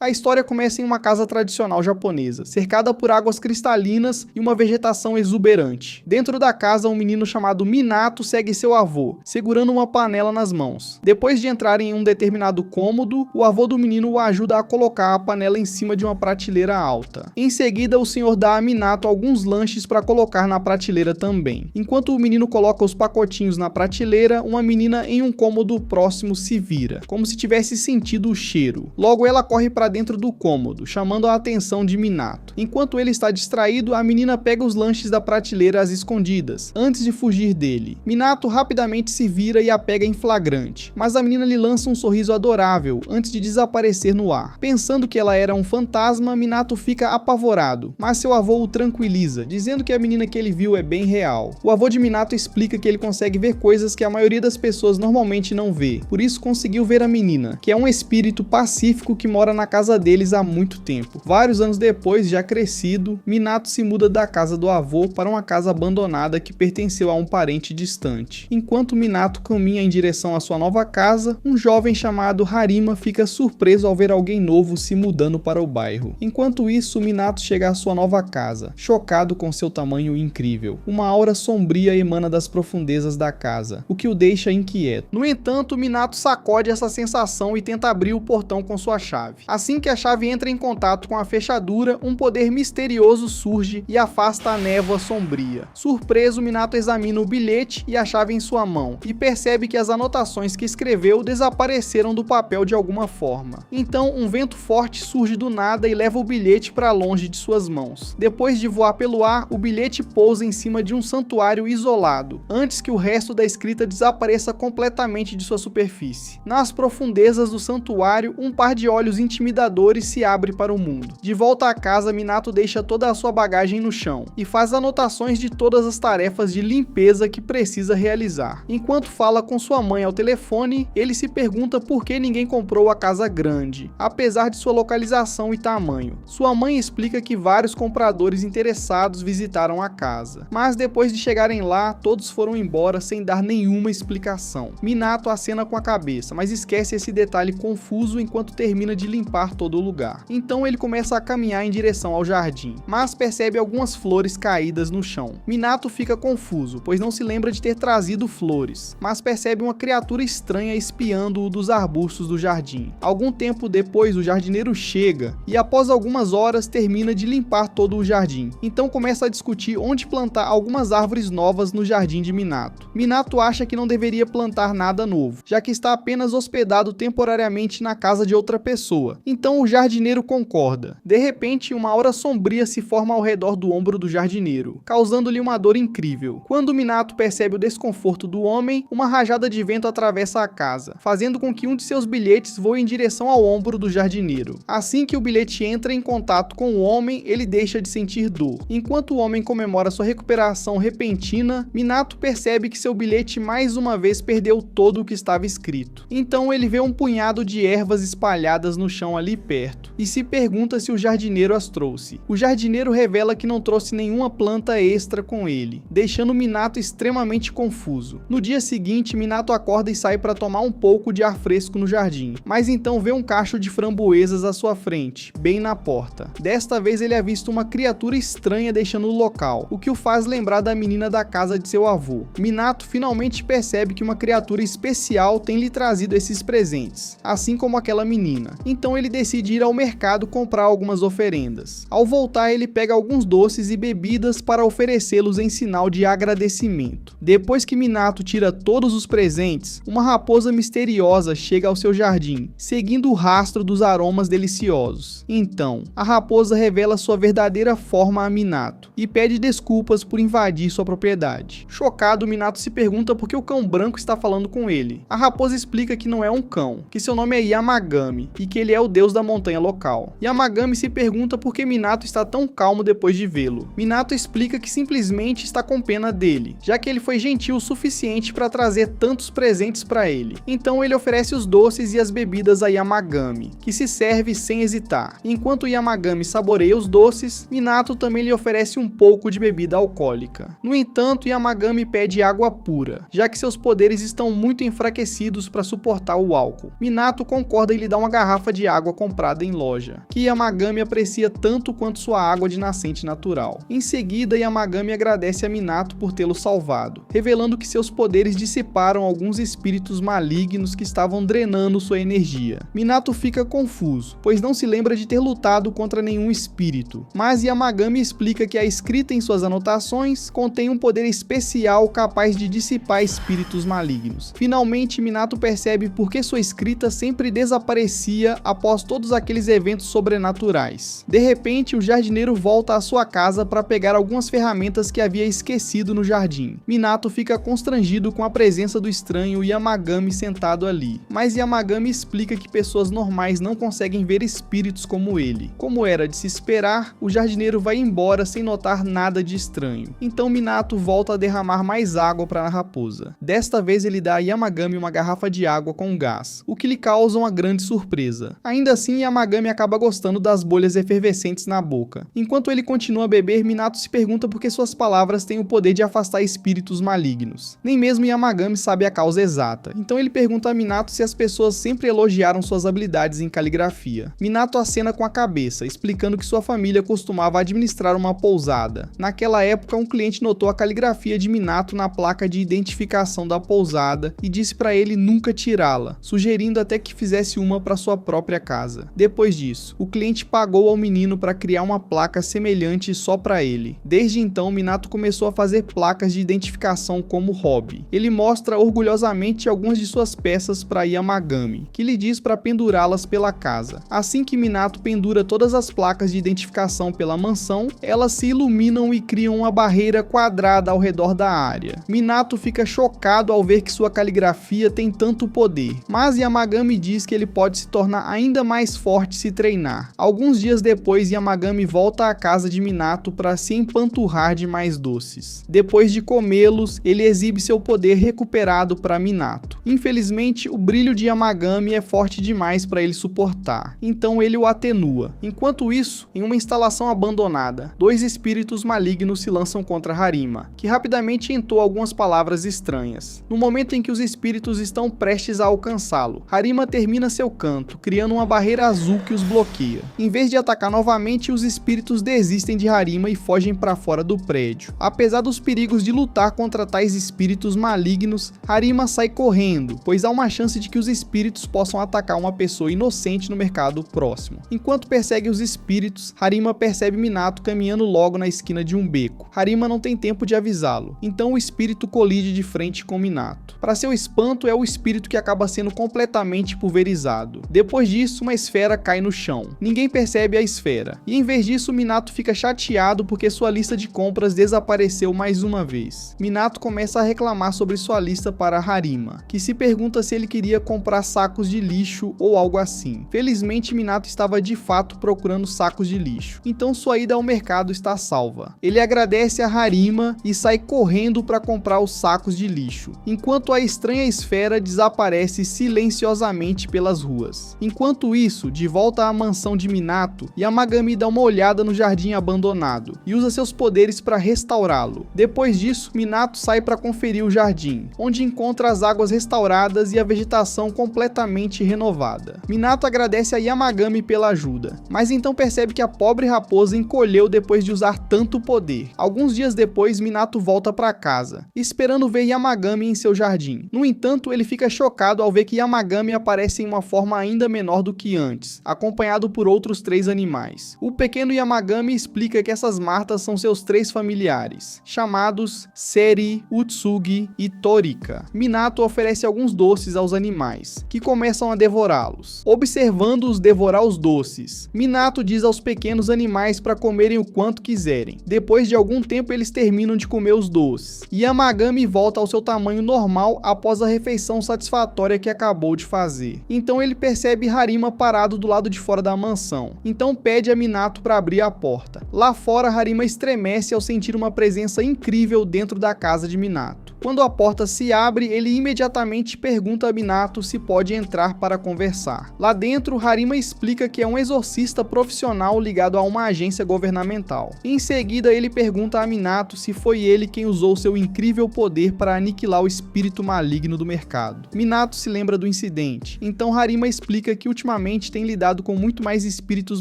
A história começa em uma casa tradicional japonesa, cercada por águas cristalinas e uma vegetação exuberante. Dentro da casa, um menino chamado Minato segue seu avô, segurando uma panela nas mãos. Depois de entrar em um determinado cômodo, o avô do menino o ajuda a colocar a panela em cima de uma prateleira alta. Em seguida, o senhor dá a Minato alguns lanches para colocar na prateleira também. Enquanto o menino coloca os pacotinhos na prateleira, uma menina em um cômodo próximo se vira, como se tivesse sentido o cheiro. Logo, ela corre para dentro do cômodo, chamando a atenção de Minato. Enquanto ele está distraído, a menina pega os lanches da prateleira às escondidas, antes de fugir dele. Minato rapidamente se vira e a pega em flagrante, mas a menina lhe lança um sorriso adorável antes de desaparecer no ar. Pensando que ela era um fantasma, Minato fica apavorado, mas seu avô o tranquiliza, dizendo que a menina que ele viu é bem real. O avô de Minato explica que ele consegue ver coisas que a maioria das pessoas normalmente não vê, por isso conseguiu ver a menina, que é um espírito pacífico que mora na casa deles há muito tempo. Vários anos depois, já crescido, Minato se muda da casa do avô para uma casa abandonada que pertenceu a um parente distante. Enquanto Minato caminha em direção à sua nova casa, um jovem chamado Harima fica surpreso ao ver alguém novo se mudando para o bairro. Enquanto isso, Minato chega à sua nova casa, chocado com seu tamanho incrível. Uma aura sombria emana das profundezas da casa, o que o deixa inquieto. No entanto, Minato sacode essa sensação e tenta abrir o portão com sua chave. Assim que a chave entra em contato com a fechadura, um poder misterioso surge e afasta a névoa sombria. Surpreso, Minato examina o bilhete e a chave em sua mão, e percebe que as anotações que escreveu desapareceram do papel de alguma forma. Então, um vento forte surge do nada e leva o bilhete para longe de suas mãos. Depois de voar pelo ar, o bilhete pousa em cima de um santuário isolado, antes que o resto da escrita desapareça completamente de sua superfície. Nas profundezas do santuário, um par de olhos intimidadores se abre para o mundo. De volta à casa, Minato deixa toda a sua bagagem no chão e faz anotações de todas as tarefas de limpeza que precisa realizar. Enquanto fala com sua mãe ao telefone, ele se pergunta por que ninguém comprou a casa grande, apesar de sua localização e tamanho. Sua mãe explica que vários compradores interessados visitaram a casa, mas depois de chegarem lá, todos foram embora sem dar nenhuma explicação. Minato acena com a cabeça, mas esquece esse detalhe confuso enquanto termina de limpar todo o lugar. Então ele começa a caminhar em direção ao jardim, mas percebe algumas flores caídas no chão. Minato fica confuso, pois não se lembra de ter trazido flores, mas percebe uma criatura estranha espiando-o dos arbustos do jardim. Algum tempo depois, o jardineiro chega e após algumas horas termina de limpar todo o jardim. Então começa a discutir onde plantar algumas árvores novas no jardim de Minato. Minato acha que não deveria plantar nada novo, já que está apenas hospedado temporariamente na casa de outra pessoa. Então o jardineiro concorda. De repente, uma aura sombria se forma ao redor do ombro do jardineiro, causando-lhe uma dor incrível. Quando Minato percebe o desconforto do homem, uma rajada de vento atravessa a casa, fazendo com que um de seus bilhetes voe em direção ao ombro do jardineiro. Assim que o bilhete entra em contato com o homem, ele deixa de sentir dor. Enquanto o homem comemora sua recuperação repentina, Minato percebe que seu bilhete mais uma vez perdeu todo o que estava escrito. Então ele vê um punhado de ervas espalhadas no chão ali perto, e se pergunta se o jardineiro as trouxe. O jardineiro revela que não trouxe nenhuma planta extra com ele, deixando Minato extremamente confuso. No dia seguinte, Minato acorda e sai para tomar um pouco de ar fresco no jardim, mas então vê um cacho de framboesas à sua frente, bem na porta. Desta vez ele avista uma criatura estranha deixando o local, o que o faz lembrar da menina da casa de seu avô. Minato finalmente percebe que uma criatura especial tem lhe trazido esses presentes, assim como aquela menina. Então ele decide ir ao mercado comprar algumas oferendas. Ao voltar, ele pega alguns doces e bebidas para oferecê-los em sinal de agradecimento. Depois que Minato tira todos os presentes, uma raposa misteriosa chega ao seu jardim, seguindo o rastro dos aromas deliciosos. Então, a raposa revela sua verdadeira forma a Minato e pede desculpas por invadir sua propriedade. Chocado, Minato se pergunta por que o cão branco está falando com ele. A raposa explica que não é um cão, que seu nome é Yamagami e que ele é o deus da montanha local. Yamagami se pergunta por que Minato está tão calmo depois de vê-lo. Minato explica que simplesmente está com pena dele, já que ele foi gentil o suficiente para trazer tantos presentes para ele. Então ele oferece os doces e as bebidas a Yamagami, que se serve sem hesitar. Enquanto Yamagami saboreia os doces, Minato também lhe oferece um pouco de bebida alcoólica. No entanto, Yamagami pede água pura, já que seus poderes estão muito enfraquecidos para suportar o álcool. Minato concorda em lhe dar uma garrafa de água água comprada em loja, que Yamagami aprecia tanto quanto sua água de nascente natural. Em seguida, Yamagami agradece a Minato por tê-lo salvado, revelando que seus poderes dissiparam alguns espíritos malignos que estavam drenando sua energia. Minato fica confuso, pois não se lembra de ter lutado contra nenhum espírito, mas Yamagami explica que a escrita em suas anotações contém um poder especial capaz de dissipar espíritos malignos. Finalmente, Minato percebe por que sua escrita sempre desaparecia após todos aqueles eventos sobrenaturais. De repente, o jardineiro volta à sua casa para pegar algumas ferramentas que havia esquecido no jardim. Minato fica constrangido com a presença do estranho Yamagami sentado ali, mas Yamagami explica que pessoas normais não conseguem ver espíritos como ele. Como era de se esperar, o jardineiro vai embora sem notar nada de estranho. Então Minato volta a derramar mais água para a raposa. Desta vez ele dá a Yamagami uma garrafa de água com gás, o que lhe causa uma grande surpresa. Ainda assim, Yamagami acaba gostando das bolhas efervescentes na boca. Enquanto ele continua a beber, Minato se pergunta por que suas palavras têm o poder de afastar espíritos malignos. Nem mesmo Yamagami sabe a causa exata, então ele pergunta a Minato se as pessoas sempre elogiaram suas habilidades em caligrafia. Minato acena com a cabeça, explicando que sua família costumava administrar uma pousada. Naquela época, um cliente notou a caligrafia de Minato na placa de identificação da pousada e disse para ele nunca tirá-la, sugerindo até que fizesse uma para sua própria casa. Depois disso, o cliente pagou ao menino para criar uma placa semelhante só para ele. Desde então, Minato começou a fazer placas de identificação como hobby. Ele mostra orgulhosamente algumas de suas peças para Yamagami, que lhe diz para pendurá-las pela casa. Assim que Minato pendura todas as placas de identificação pela mansão, elas se iluminam e criam uma barreira quadrada ao redor da área. Minato fica chocado ao ver que sua caligrafia tem tanto poder, mas Yamagami diz que ele pode se tornar ainda mais forte se treinar. Alguns dias depois, Yamagami volta à casa de Minato para se empanturrar de mais doces. Depois de comê-los, ele exibe seu poder recuperado para Minato. Infelizmente, o brilho de Yamagami é forte demais para ele suportar, então ele o atenua. Enquanto isso, em uma instalação abandonada, dois espíritos malignos se lançam contra Harima, que rapidamente entoa algumas palavras estranhas. No momento em que os espíritos estão prestes a alcançá-lo, Harima termina seu canto, criando uma barreira azul que os bloqueia. Em vez de atacar novamente, os espíritos desistem de Harima e fogem para fora do prédio. Apesar dos perigos de lutar contra tais espíritos malignos, Harima sai correndo, pois há uma chance de que os espíritos possam atacar uma pessoa inocente no mercado próximo. Enquanto persegue os espíritos, Harima percebe Minato caminhando logo na esquina de um beco. Harima não tem tempo de avisá-lo, então o espírito colide de frente com Minato. Para seu espanto, é o espírito que acaba sendo completamente pulverizado. Depois disso, uma esfera cai no chão. Ninguém percebe a esfera, e em vez disso, Minato fica chateado porque sua lista de compras desapareceu mais uma vez. Minato começa a reclamar sobre sua lista para Harima, que se pergunta se ele queria comprar sacos de lixo ou algo assim. Felizmente, Minato estava de fato procurando sacos de lixo, então sua ida ao mercado está salva. Ele agradece a Harima e sai correndo para comprar os sacos de lixo, enquanto a estranha esfera desaparece silenciosamente pelas ruas. Enquanto isso, de volta à mansão de Minato, Yamagami dá uma olhada no jardim abandonado e usa seus poderes para restaurá-lo. Depois disso, Minato sai para conferir o jardim, onde encontra as águas restauradas e a vegetação completamente renovada. Minato agradece a Yamagami pela ajuda, mas então percebe que a pobre raposa encolheu depois de usar tanto poder. Alguns dias depois, Minato volta para casa, esperando ver Yamagami em seu jardim. No entanto, ele fica chocado ao ver que Yamagami aparece em uma forma ainda menor do que antes, acompanhado por outros 3 animais. O pequeno Yamagami explica que essas martas são seus 3 familiares, chamados Seri, Utsugi e Torika. Minato oferece alguns doces aos animais, que começam a devorá-los. Observando-os devorar os doces, Minato diz aos pequenos animais para comerem o quanto quiserem. Depois de algum tempo, eles terminam de comer os doces, e Yamagami volta ao seu tamanho normal após a refeição satisfatória que acabou de fazer. Então ele percebe Harima parado do lado de fora da mansão, então pede a Minato para abrir a porta. Lá fora, Harima estremece ao sentir uma presença incrível dentro da casa de Minato. Quando a porta se abre, ele imediatamente pergunta a Minato se pode entrar para conversar. Lá dentro, Harima explica que é um exorcista profissional ligado a uma agência governamental. Em seguida, ele pergunta a Minato se foi ele quem usou seu incrível poder para aniquilar o espírito maligno do mercado. Minato se lembra do incidente, então Harima explica que ultimamente ultimamente tem lidado com muito mais espíritos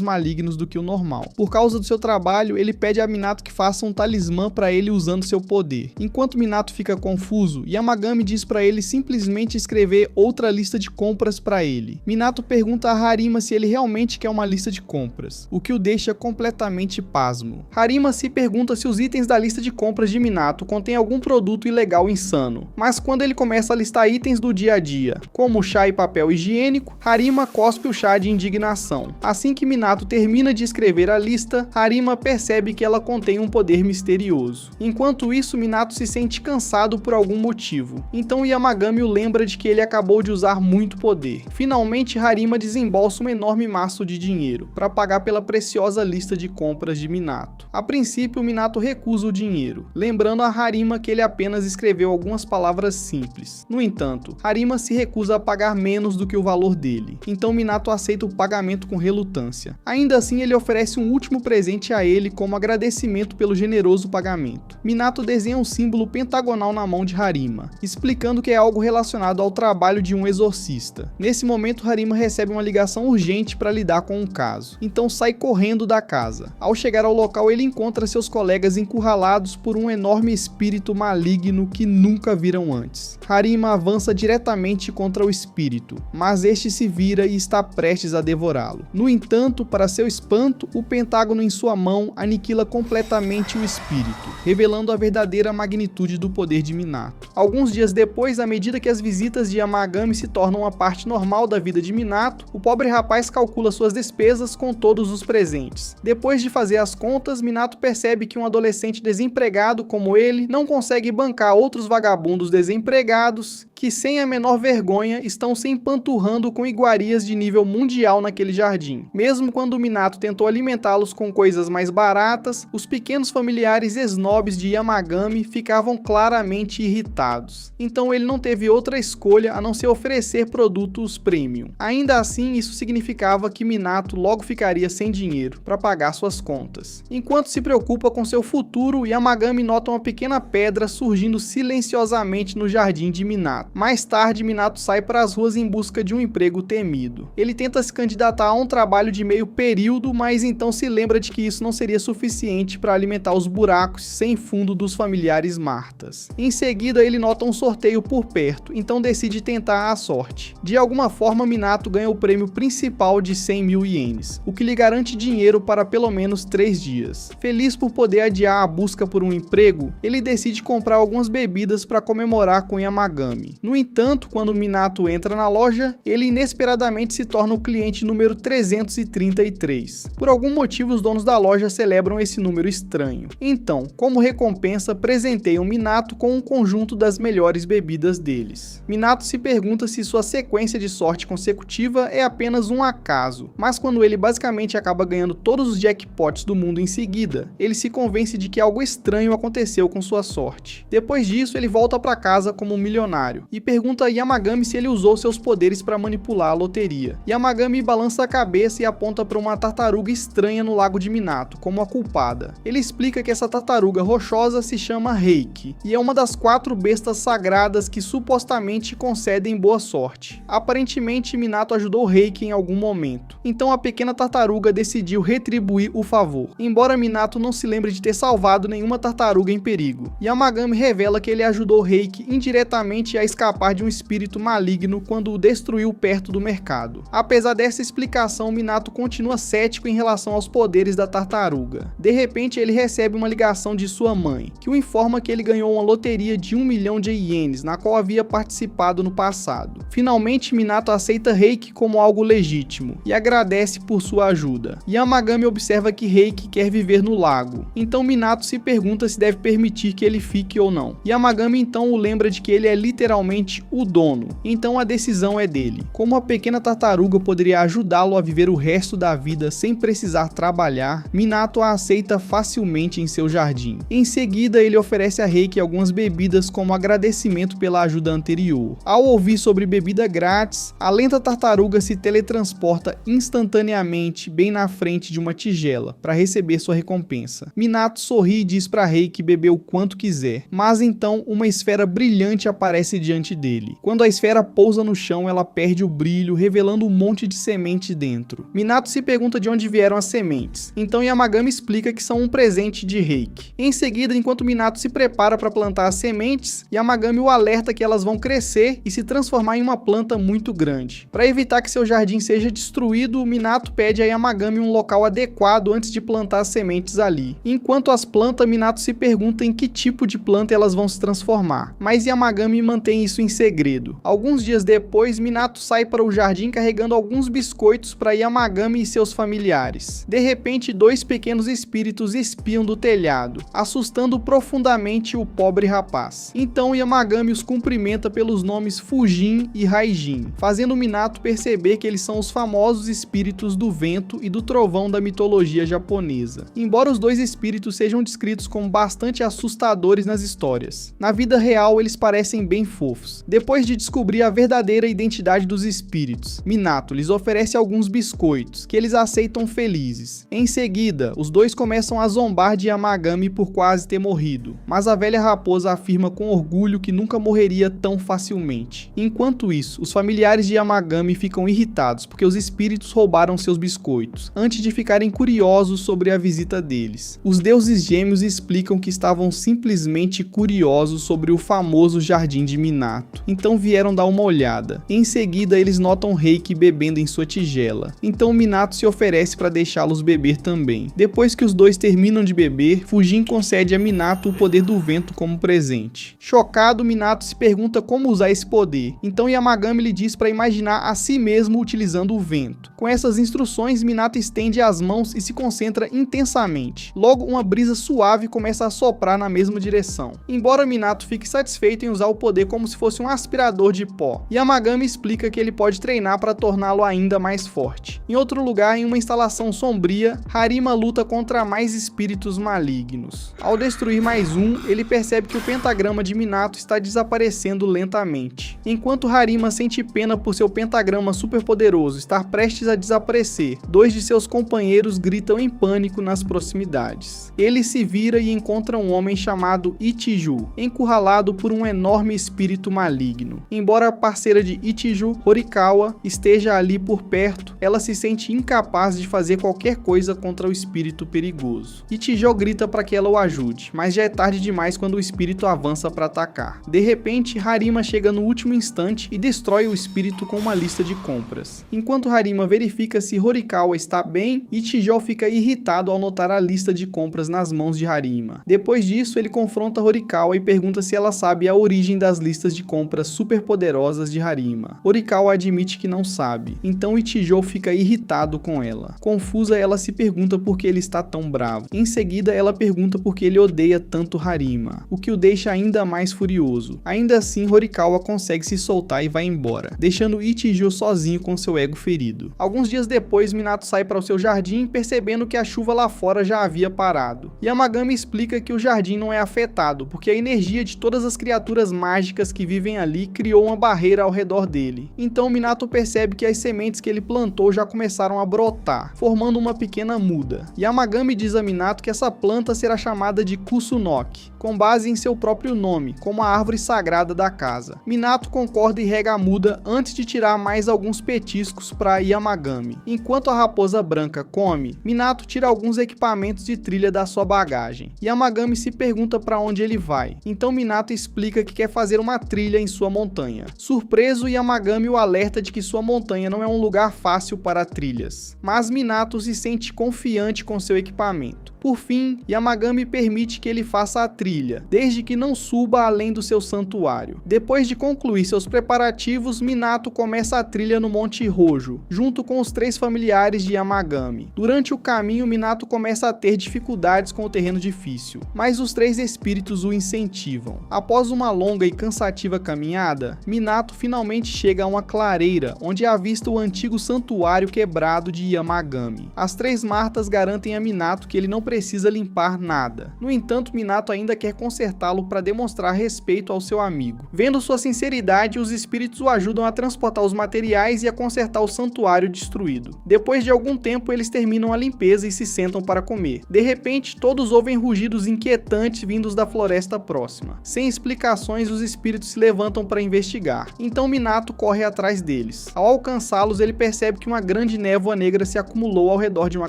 malignos do que o normal. Por causa do seu trabalho, ele pede a Minato que faça um talismã para ele usando seu poder. Enquanto Minato fica confuso, Yamagami diz para ele simplesmente escrever outra lista de compras para ele. Minato pergunta a Harima se ele realmente quer uma lista de compras, o que o deixa completamente pasmo. Harima se pergunta se os itens da lista de compras de Minato contêm algum produto ilegal insano, mas quando ele começa a listar itens do dia a dia, como chá e papel higiênico, Harima cospe o chá de indignação. Assim que Minato termina de escrever a lista, Harima percebe que ela contém um poder misterioso. Enquanto isso, Minato se sente cansado por algum motivo, então Yamagami o lembra de que ele acabou de usar muito poder. Finalmente, Harima desembolsa um enorme maço de dinheiro para pagar pela preciosa lista de compras de Minato. A princípio, Minato recusa o dinheiro, lembrando a Harima que ele apenas escreveu algumas palavras simples. No entanto, Harima se recusa a pagar menos do que o valor dele, então Minato aceita o pagamento com relutância. Ainda assim, ele oferece um último presente a ele como agradecimento pelo generoso pagamento. Minato desenha um símbolo pentagonal na mão de Harima, explicando que é algo relacionado ao trabalho de um exorcista. Nesse momento, Harima recebe uma ligação urgente para lidar com um caso, então sai correndo da casa. Ao chegar ao local, ele encontra seus colegas encurralados por um enorme espírito maligno que nunca viram antes. Harima avança diretamente contra o espírito, mas este se vira e está prestes a devorá-lo. No entanto, para seu espanto, o pentágono em sua mão aniquila completamente o espírito, revelando a verdadeira magnitude do poder de Minato. Alguns dias depois, à medida que as visitas de Yamagami se tornam uma parte normal da vida de Minato, o pobre rapaz calcula suas despesas com todos os presentes. Depois de fazer as contas, Minato percebe que um adolescente desempregado como ele não consegue bancar outros vagabundos desempregados que, sem a menor vergonha, estão se empanturrando com iguarias de nível mundial naquele jardim. Mesmo quando Minato tentou alimentá-los com coisas mais baratas, os pequenos familiares snobs de Yamagami ficavam claramente irritados. Então ele não teve outra escolha a não ser oferecer produtos premium. Ainda assim, isso significava que Minato logo ficaria sem dinheiro para pagar suas contas. Enquanto se preocupa com seu futuro, Yamagami nota uma pequena pedra surgindo silenciosamente no jardim de Minato. Mais tarde, Minato sai para as ruas em busca de um emprego temido. Ele tenta se candidatar a um trabalho de meio período, mas então se lembra de que isso não seria suficiente para alimentar os buracos sem fundo dos familiares Martas. Em seguida, ele nota um sorteio por perto, então decide tentar a sorte. De alguma forma, Minato ganha o prêmio principal de 100 mil ienes, o que lhe garante dinheiro para pelo menos 3 dias. Feliz por poder adiar a busca por um emprego, ele decide comprar algumas bebidas para comemorar com Yamagami. No entanto, quando Minato entra na loja, ele inesperadamente se torna o cliente número 333. Por algum motivo, os donos da loja celebram esse número estranho. Então, como recompensa, presenteiam Minato com um conjunto das melhores bebidas deles. Minato se pergunta se sua sequência de sorte consecutiva é apenas um acaso, mas quando ele basicamente acaba ganhando todos os jackpots do mundo em seguida, ele se convence de que algo estranho aconteceu com sua sorte. Depois disso, ele volta para casa como um milionário e pergunta a Yamagami se ele usou seus poderes para manipular a loteria. Yamagami balança a cabeça e aponta para uma tartaruga estranha no lago de Minato como a culpada. Ele explica que essa tartaruga rochosa se chama Reiki e é uma das 4 bestas sagradas que supostamente concedem boa sorte. Aparentemente, Minato ajudou Reiki em algum momento, então a pequena tartaruga decidiu retribuir o favor, embora Minato não se lembre de ter salvado nenhuma tartaruga em perigo. Yamagami revela que ele ajudou Reiki indiretamente a escapar de um espírito maligno quando o destruiu perto do mercado. Apesar dessa explicação, Minato continua cético em relação aos poderes da tartaruga. De repente, ele recebe uma ligação de sua mãe, que o informa que ele ganhou uma loteria de 1 milhão de ienes, na qual havia participado no passado. Finalmente, Minato aceita Reiki como algo legítimo e agradece por sua ajuda. Yamagami observa que Reiki quer viver no lago, então Minato se pergunta se deve permitir que ele fique ou não. Yamagami então o lembra de que ele é literalmente o dono, então a decisão é dele. Como a pequena tartaruga poderia ajudá-lo a viver o resto da vida sem precisar trabalhar, Minato a aceita facilmente em seu jardim. Em seguida, ele oferece a Reiki algumas bebidas como agradecimento pela ajuda anterior. Ao ouvir sobre bebida grátis, a lenta tartaruga se teletransporta instantaneamente bem na frente de uma tigela para receber sua recompensa. Minato sorri e diz para Reiki beber o quanto quiser, mas então uma esfera brilhante aparece diante dele. Quando a esfera pousa no chão, ela perde o brilho, revelando um monte de semente dentro. Minato se pergunta de onde vieram as sementes. Então Yamagami explica que são um presente de Reiki. Em seguida, enquanto Minato se prepara para plantar as sementes, Yamagami o alerta que elas vão crescer e se transformar em uma planta muito grande. Para evitar que seu jardim seja destruído, Minato pede a Yamagami um local adequado antes de plantar as sementes ali. Enquanto as planta, Minato se pergunta em que tipo de planta elas vão se transformar, mas Yamagami mantém isso em segredo. Alguns dias depois, Minato sai para o jardim carregando alguns biscoitos para Yamagami e seus familiares. De repente, dois pequenos espíritos espiam do telhado, assustando profundamente o pobre rapaz. Então Yamagami os cumprimenta pelos nomes Fujin e Raijin, fazendo Minato perceber que eles são os famosos espíritos do vento e do trovão da mitologia japonesa. Embora os dois espíritos sejam descritos como bastante assustadores nas histórias, na vida real eles parecem bem fofos. Depois de descobrir a verdadeira identidade dos espíritos, Minato lhes oferece alguns biscoitos, que eles aceitam felizes. Em seguida, os dois começam a zombar de Yamagami por quase ter morrido, mas a velha raposa afirma com orgulho que nunca morreria tão facilmente. Enquanto isso, os familiares de Yamagami ficam irritados porque os espíritos roubaram seus biscoitos, antes de ficarem curiosos sobre a visita deles. Os deuses gêmeos explicam que estavam simplesmente curiosos sobre o famoso jardim de Minato, então vieram dar uma olhada. Em seguida, eles notam Reiki bebendo em sua tigela, então Minato se oferece para deixá-los beber também. Depois que os dois terminam de beber, Fujin concede a Minato o poder do vento como presente. Chocado, Minato se pergunta como usar esse poder, então Yamagami lhe diz para imaginar a si mesmo utilizando o vento. Com essas instruções, Minato estende as mãos e se concentra intensamente. Logo, uma brisa suave começa a soprar na mesma direção. Embora Minato fique satisfeito em usar o poder como se fosse um aspirador de pó, Yamagami explica que ele pode treinar para torná-lo ainda mais forte. Em outro lugar, em uma instalação sombria, Harima luta contra mais espíritos malignos. Ao destruir mais um, ele percebe que o pentagrama de Minato está desaparecendo lentamente. Enquanto Harima sente pena por seu pentagrama superpoderoso estar prestes a desaparecer, dois de seus companheiros gritam em pânico nas proximidades. Ele se vira e encontra um homem chamado Ichiju, encurralado por um enorme espírito maligno. Embora a parceira de Ichiju, Horikawa, esteja ali por perto, ela se sente incapaz de fazer qualquer coisa contra o espírito perigoso. Ichiju grita para que ela o ajude, mas já é tarde demais quando o espírito avança para atacar. De repente, Harima chega no último instante e destrói o espírito com uma lista de compras. Enquanto Harima verifica se Horikawa está bem, Ichiju fica irritado ao notar a lista de compras nas mãos de Harima. Depois disso, ele confronta Horikawa e pergunta se ela sabe a origem das listas de compras superpoderosas de Harima. Horikawa admite que não sabe, então Ichiju fica irritado com ela. Confusa, ela se pergunta por que ele está tão bravo. Em seguida, ela pergunta por que ele odeia tanto Harima, o que o deixa ainda mais furioso. Ainda assim, Horikawa consegue se soltar e vai embora, deixando Ichiju sozinho com seu ego ferido. Alguns dias depois, Minato sai para o seu jardim, percebendo que a chuva lá fora já havia parado. Yamagami explica que o jardim não é afetado, porque a energia de todas as criaturas mágicas que vivem ali criou uma barreira ao redor dele. Então Minato percebe que as sementes que ele plantou já começaram a brotar, formando uma pequena muda. Yamagami diz a Minato que essa planta será chamada de Kusunoki, com base em seu próprio nome, como a árvore sagrada da casa. Minato concorda e rega a muda antes de tirar mais alguns petiscos para Yamagami. Enquanto a raposa branca come, Minato tira alguns equipamentos de trilha da sua bagagem. Yamagami se pergunta para onde ele vai, então Minato explica que quer fazer uma trilha em sua montanha. Surpreso, Yamagami o alerta de que sua montanha não é um lugar fácil para trilhas, mas Minato se sente confiante com seu equipamento. Por fim, Yamagami permite que ele faça a trilha, desde que não suba além do seu santuário. Depois de concluir seus preparativos, Minato começa a trilha no Monte Hojo, junto com os três familiares de Yamagami. Durante o caminho, Minato começa a ter dificuldades com o terreno difícil, mas os três espíritos o incentivam. Após uma longa e cansativa caminhada, Minato finalmente chega a uma clareira, onde avista o antigo santuário quebrado de Yamagami. As três Martas garantem a Minato que ele não precisa limpar nada. No entanto, Minato ainda quer consertá-lo para demonstrar respeito ao seu amigo. Vendo sua sinceridade, os espíritos o ajudam a transportar os materiais e a consertar o santuário destruído. Depois de algum tempo, eles terminam a limpeza e se sentam para comer. De repente, todos ouvem rugidos inquietantes vindos da floresta próxima. Sem explicações, os espíritos se levantam para investigar. Então Minato corre atrás deles. Ao alcançá-los, ele percebe que uma grande névoa negra se acumulou ao redor de uma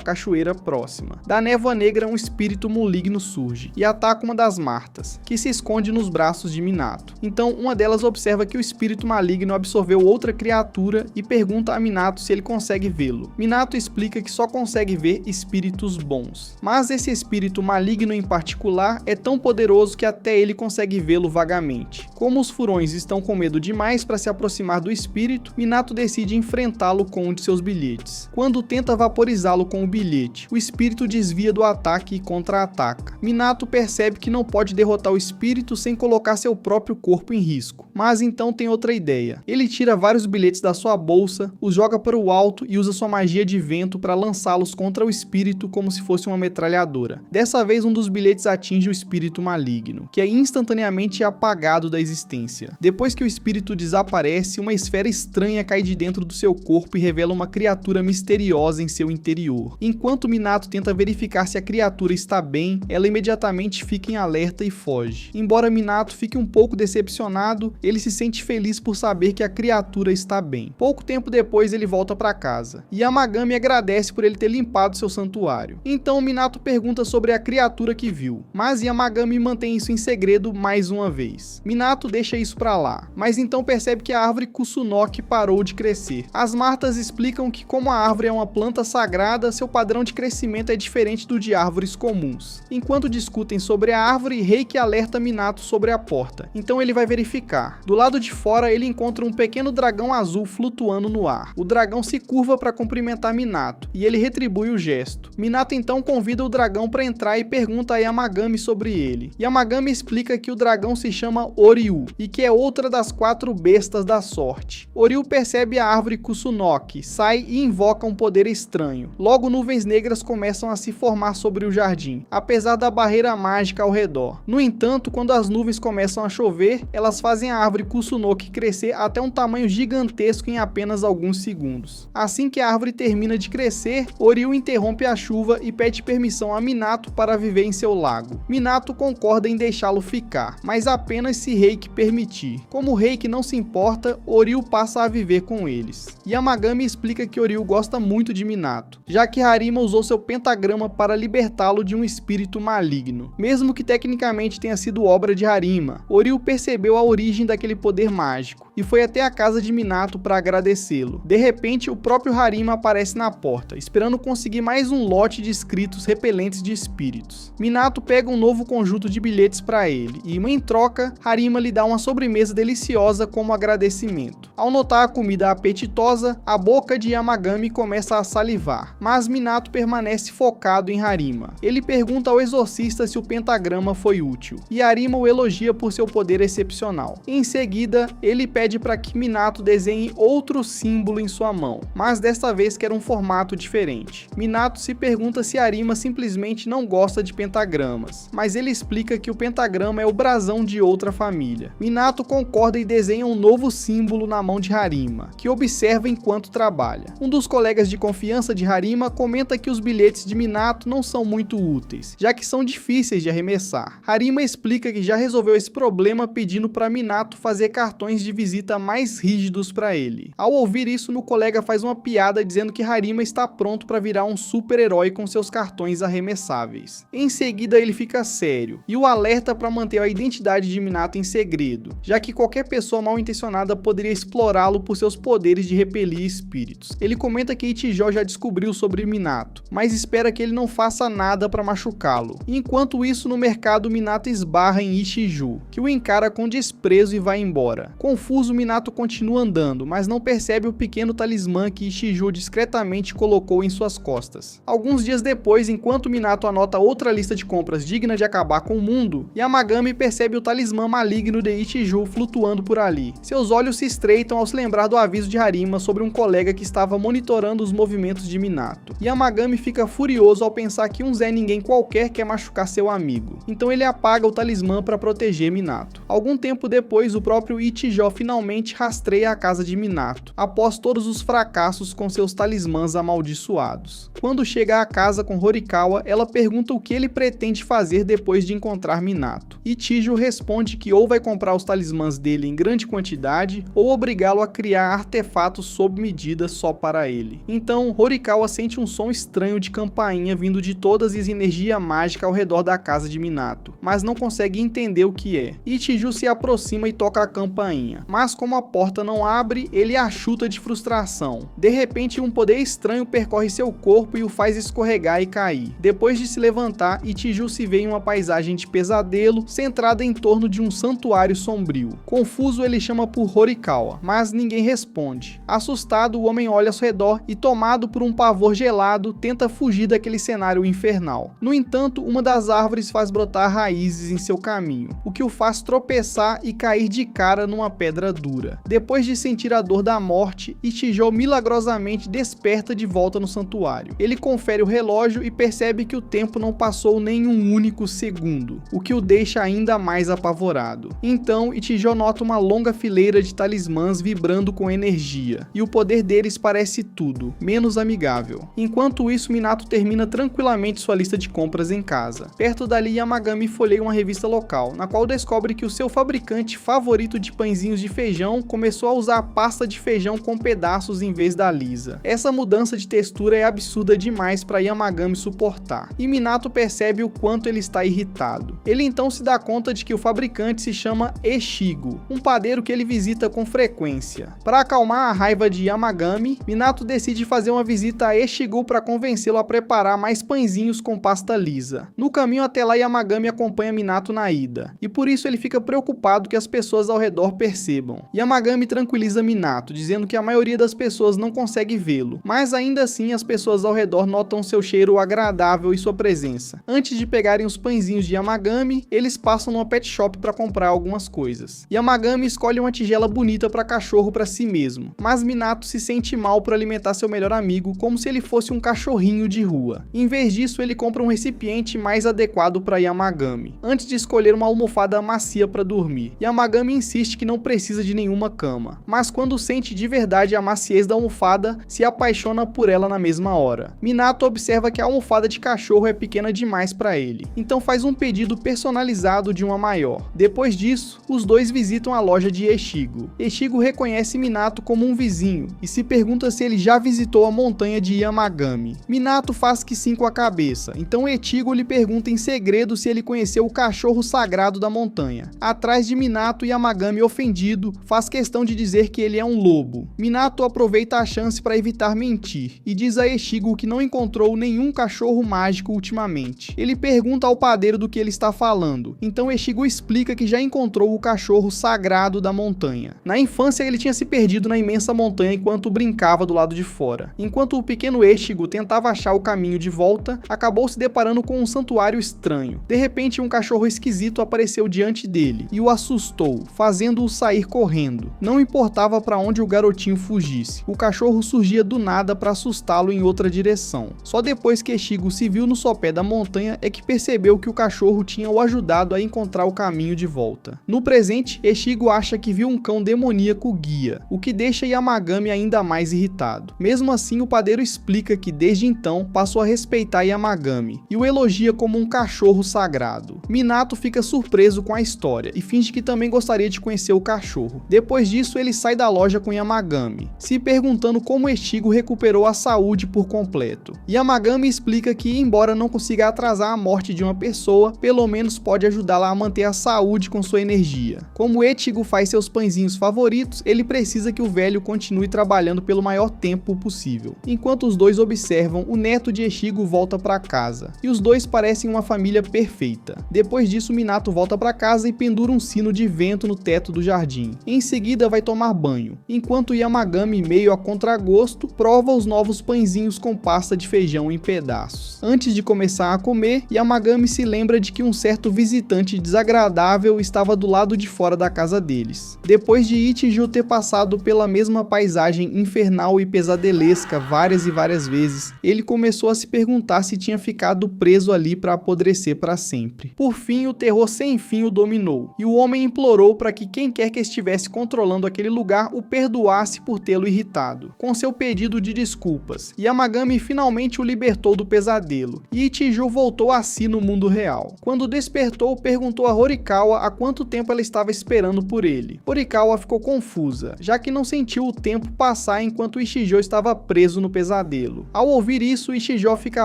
cachoeira próxima. Da névoa negra, um espírito maligno surge e ataca uma das Martas, que se esconde nos braços de Minato. Então, uma delas observa que o espírito maligno absorveu outra criatura e pergunta a Minato se ele consegue vê-lo. Minato explica que só consegue ver espíritos bons. Mas esse espírito maligno em particular é tão poderoso que até ele consegue vê-lo vagamente. Como os furões estão com medo demais para se aproximar do espírito, Minato decide enfrentá-lo com um de seus bilhetes. Quando tenta vaporizá-lo com o bilhete, o espírito desvia do ataque e contra-ataca. Minato percebe que não pode derrotar o espírito sem colocar seu próprio corpo em risco. Mas então tem outra ideia. Ele tira vários bilhetes da sua bolsa, os joga para o alto e usa sua magia de vento para lançá-los contra o espírito como se fosse uma metralhadora. Dessa vez, um dos bilhetes atinge o espírito maligno, que é instantaneamente apagado da existência. Depois que o espírito desaparece, uma esfera estranha cai de dentro do seu corpo e revela uma criatura misteriosa em seu interior. Enquanto Minato tenta verificar se a criatura está bem, ela imediatamente fica em alerta e foge. Embora Minato fique um pouco decepcionado, ele se sente feliz por saber que a criatura está bem. Pouco tempo depois, ele volta para casa. Yamagami agradece por ele ter limpado seu santuário. Então Minato pergunta sobre a criatura que viu, mas Yamagami mantém isso em segredo mais uma vez. Minato deixa isso pra lá, mas então percebe que a árvore Kusunoki parou de crescer. As Martas explicam que, como a árvore é uma planta sagrada, seu padrão de crescimento é diferente do de árvores comuns. Enquanto discutem sobre a árvore, Reiki alerta Minato sobre a porta, então ele vai verificar. Do lado de fora, ele encontra um pequeno dragão azul flutuando no ar. O dragão se curva para cumprimentar Minato, e ele retribui o gesto. Minato então convida o dragão para entrar e pergunta a Yamagami sobre ele. Yamagami explica que o dragão se chama Oryu, e que é outra das 4 bestas da sorte. Oryu percebe a árvore Kusunoki, sai e invoca um poder estranho. Logo, nuvens negras começam a se formar sobre o jardim, apesar da barreira mágica ao redor. No entanto, quando as nuvens começam a chover, elas fazem a árvore Kusunoki crescer até um tamanho gigantesco em apenas alguns segundos. Assim que a árvore termina de crescer, Oryu interrompe a chuva e pede permissão a Minato para viver em seu lago. Minato concorda em deixá-lo ficar, mas apenas se Reiki permitir. Como Reiki não se importa, Oryu passa a viver com eles. Yamagami explica que Oryu gosta muito de Minato, já que Harima usou seu pentagrama para libertá-lo de um espírito maligno. Mesmo que tecnicamente tenha sido obra de Harima, Oryu percebeu a origem daquele poder mágico e foi até a casa de Minato para agradecê-lo. De repente, o próprio Harima aparece na porta, esperando conseguir mais um lote de escritos repelentes de espíritos. Minato pega um novo conjunto de bilhetes para ele e, em troca, Harima lhe dá uma sobremesa deliciosa como agradecimento. Ao notar a comida apetitosa, a boca de Yamagami começa a salivar, mas Minato permanece focado em Harima. Ele pergunta ao exorcista se o pentagrama foi útil, e Harima o elogia por seu poder excepcional. Em seguida, ele pede para que Minato desenhe outro símbolo em sua mão, mas desta vez quer um formato diferente. Minato se pergunta se Harima simplesmente não gosta de pentagramas, mas ele explica que o pentagrama é o brasão de outra família. Minato concorda e desenha um novo símbolo na mão de Harima, que observa enquanto trabalha. Um dos colegas de confiança de Harima comenta que os bilhetes de Minato não são muito úteis, já que são difíceis de arremessar. Harima explica que já resolveu esse problema pedindo para Minato fazer cartões de visita mais rígidos para ele. Ao ouvir isso, o colega faz uma piada dizendo que Harima está pronto para virar um super-herói com seus cartões arremessáveis. Em seguida, ele fica sério e o alerta para manter a identidade de Minato em segredo, já que qualquer pessoa mal intencionada poderia explorá-lo por seus poderes de repelir espíritos. Ele comenta que Ichijo já descobriu sobre Minato, mas espera que ele não faça nada para machucá-lo. Enquanto isso, no mercado, Minato esbarra em Ichijo, que o encara com desprezo e vai embora. Confuso, Minato continua andando, mas não percebe o pequeno talismã que Ichijou discretamente colocou em suas costas. Alguns dias depois, enquanto Minato anota outra lista de compras digna de acabar com o mundo, Yamagami percebe o talismã maligno de Ichijou flutuando por ali. Seus olhos se estreitam ao se lembrar do aviso de Harima sobre um colega que estava monitorando os movimentos de Minato. Yamagami fica furioso ao pensar que um Zé Ninguém qualquer quer machucar seu amigo. Então ele apaga o talismã para proteger Minato. Algum tempo depois, o próprio Ichijou finalmente rastreia a casa de Minato, após todos os fracassos com seus talismãs amaldiçoados. Quando chega à casa com Horikawa, ela pergunta o que ele pretende fazer depois de encontrar Minato. Ichijou responde que ou vai comprar os talismãs dele em grande quantidade, ou obrigá-lo a criar artefatos sob medida só para ele. Então, Horikawa sente um som estranho de campainha vindo de todas as energias mágicas ao redor da casa de Minato, mas não consegue entender o que é. Ichijou se aproxima e toca a campainha, mas como a porta não abre, ele a chuta de frustração. De repente, um poder estranho percorre seu corpo e o faz escorregar e cair. Depois de se levantar, Ichijou se vê em uma paisagem de pesadelo, centrada em torno de um santuário sombrio. Confuso, ele chama por Horikawa, mas ninguém responde. Assustado, o homem olha ao seu redor e, tomado por um pavor gelado, tenta fugir daquele cenário infernal. No entanto, uma das árvores faz brotar raízes em seu caminho, o que o faz tropeçar e cair de cara numa pedra dura. Depois de sentir a dor da morte, Ichijou milagrosamente desperta de volta no santuário. Ele confere o relógio e percebe que o tempo não passou nem um único segundo, o que o deixa ainda mais apavorado. Então, Ichijou nota uma longa fileira de talismãs vibrando com energia, e o poder deles parece tudo, menos amigável. Enquanto isso, Minato termina tranquilamente sua lista de compras em casa. Perto dali, Yamagami folheia uma revista local, na qual descobre que o seu fabricante favorito de pãezinhos de feijão começou a usar pasta de feijão com pedaços em vez da lisa. Essa mudança de textura é absurda demais para Yamagami suportar, e Minato percebe o quanto ele está irritado. Ele então se dá conta de que o fabricante se chama Echigo, um padeiro que ele visita com frequência. Para acalmar a raiva de Yamagami, Minato decide fazer uma visita a Echigo para convencê-lo a preparar mais pãezinhos com pasta lisa. No caminho até lá, Yamagami acompanha Minato na ida, e por isso ele fica preocupado que as pessoas ao redor percebam. Yamagami tranquiliza Minato, dizendo que a maioria das pessoas não consegue vê-lo, mas ainda assim as pessoas ao redor notam seu cheiro agradável e sua presença. Antes de pegarem os pãezinhos de Yamagami, eles passam numa pet shop para comprar algumas coisas. Yamagami escolhe uma tigela bonita para cachorro para si mesmo, mas Minato se sente mal por alimentar seu melhor amigo como se ele fosse um cachorrinho de rua. Em vez disso, ele compra um recipiente mais adequado para Yamagami, antes de escolher uma almofada macia para dormir. Yamagami insiste que não precisa de nenhuma cama, mas quando sente de verdade a maciez da almofada, se apaixona por ela na mesma hora. Minato observa que a almofada de cachorro é pequena demais para ele, então faz um pedido personalizado de uma maior. Depois disso, os dois visitam a loja de Echigo. Echigo reconhece Minato como um vizinho e se pergunta se ele já visitou a montanha de Yamagami. Minato faz que sim com a cabeça, então Echigo lhe pergunta em segredo se ele conheceu o cachorro sagrado da montanha. Atrás de Minato, Yamagami, ofendido, faz questão de dizer que ele é um lobo. Minato aproveita a chance para evitar mentir e diz a Echigo que não encontrou nenhum cachorro mágico ultimamente. Ele pergunta ao padeiro do que ele está falando, então Echigo explica que já encontrou o cachorro sagrado da montanha. Na infância, ele tinha se perdido na imensa montanha enquanto brincava do lado de fora. Enquanto o pequeno Echigo tentava achar o caminho de volta, acabou se deparando com um santuário estranho. De repente, um cachorro esquisito apareceu diante dele e o assustou, fazendo-o sair correndo. Não importava para onde o garotinho fugisse, o cachorro surgia do nada para assustá-lo em outra direção. Só depois que Echigo se viu no sopé da montanha é que percebeu que o cachorro tinha o ajudado a encontrar o caminho de volta. No presente, Echigo acha que viu um cão demoníaco guia, o que deixa Yamagami ainda mais irritado. Mesmo assim, o padeiro explica que desde então passou a respeitar Yamagami e o elogia como um cachorro sagrado. Minato fica surpreso com a história e finge que também gostaria de conhecer o cachorro. Depois disso, ele sai da loja com Yamagami, se perguntando como Echigo recuperou a saúde por completo. Yamagami explica que, embora não consiga atrasar a morte de uma pessoa, pelo menos pode ajudá-la a manter a saúde com sua energia. Como Echigo faz seus pãezinhos favoritos, ele precisa que o velho continue trabalhando pelo maior tempo possível. Enquanto os dois observam, o neto de Echigo volta para casa, e os dois parecem uma família perfeita. Depois disso, Minato volta para casa e pendura um sino de vento vento no teto do jardim. Em seguida vai tomar banho, enquanto Yamagami, meio a contragosto, prova os novos pãezinhos com pasta de feijão em pedaços. Antes de começar a comer, Yamagami se lembra de que um certo visitante desagradável estava do lado de fora da casa deles. Depois de Ichijou ter passado pela mesma paisagem infernal e pesadelesca várias e várias vezes, ele começou a se perguntar se tinha ficado preso ali para apodrecer para sempre. Por fim, o terror sem fim o dominou, e o homem implorou para que quem quer que estivesse controlando aquele lugar o perdoasse por tê-lo irritado. Com seu pedido de desculpas, Yamagami finalmente o libertou do pesadelo, e Ichijou voltou a si no mundo real. Quando despertou, perguntou a Horikawa há quanto tempo ela estava esperando por ele. Horikawa ficou confusa, já que não sentiu o tempo passar enquanto Ichijou estava preso no pesadelo. Ao ouvir isso, Ichijou fica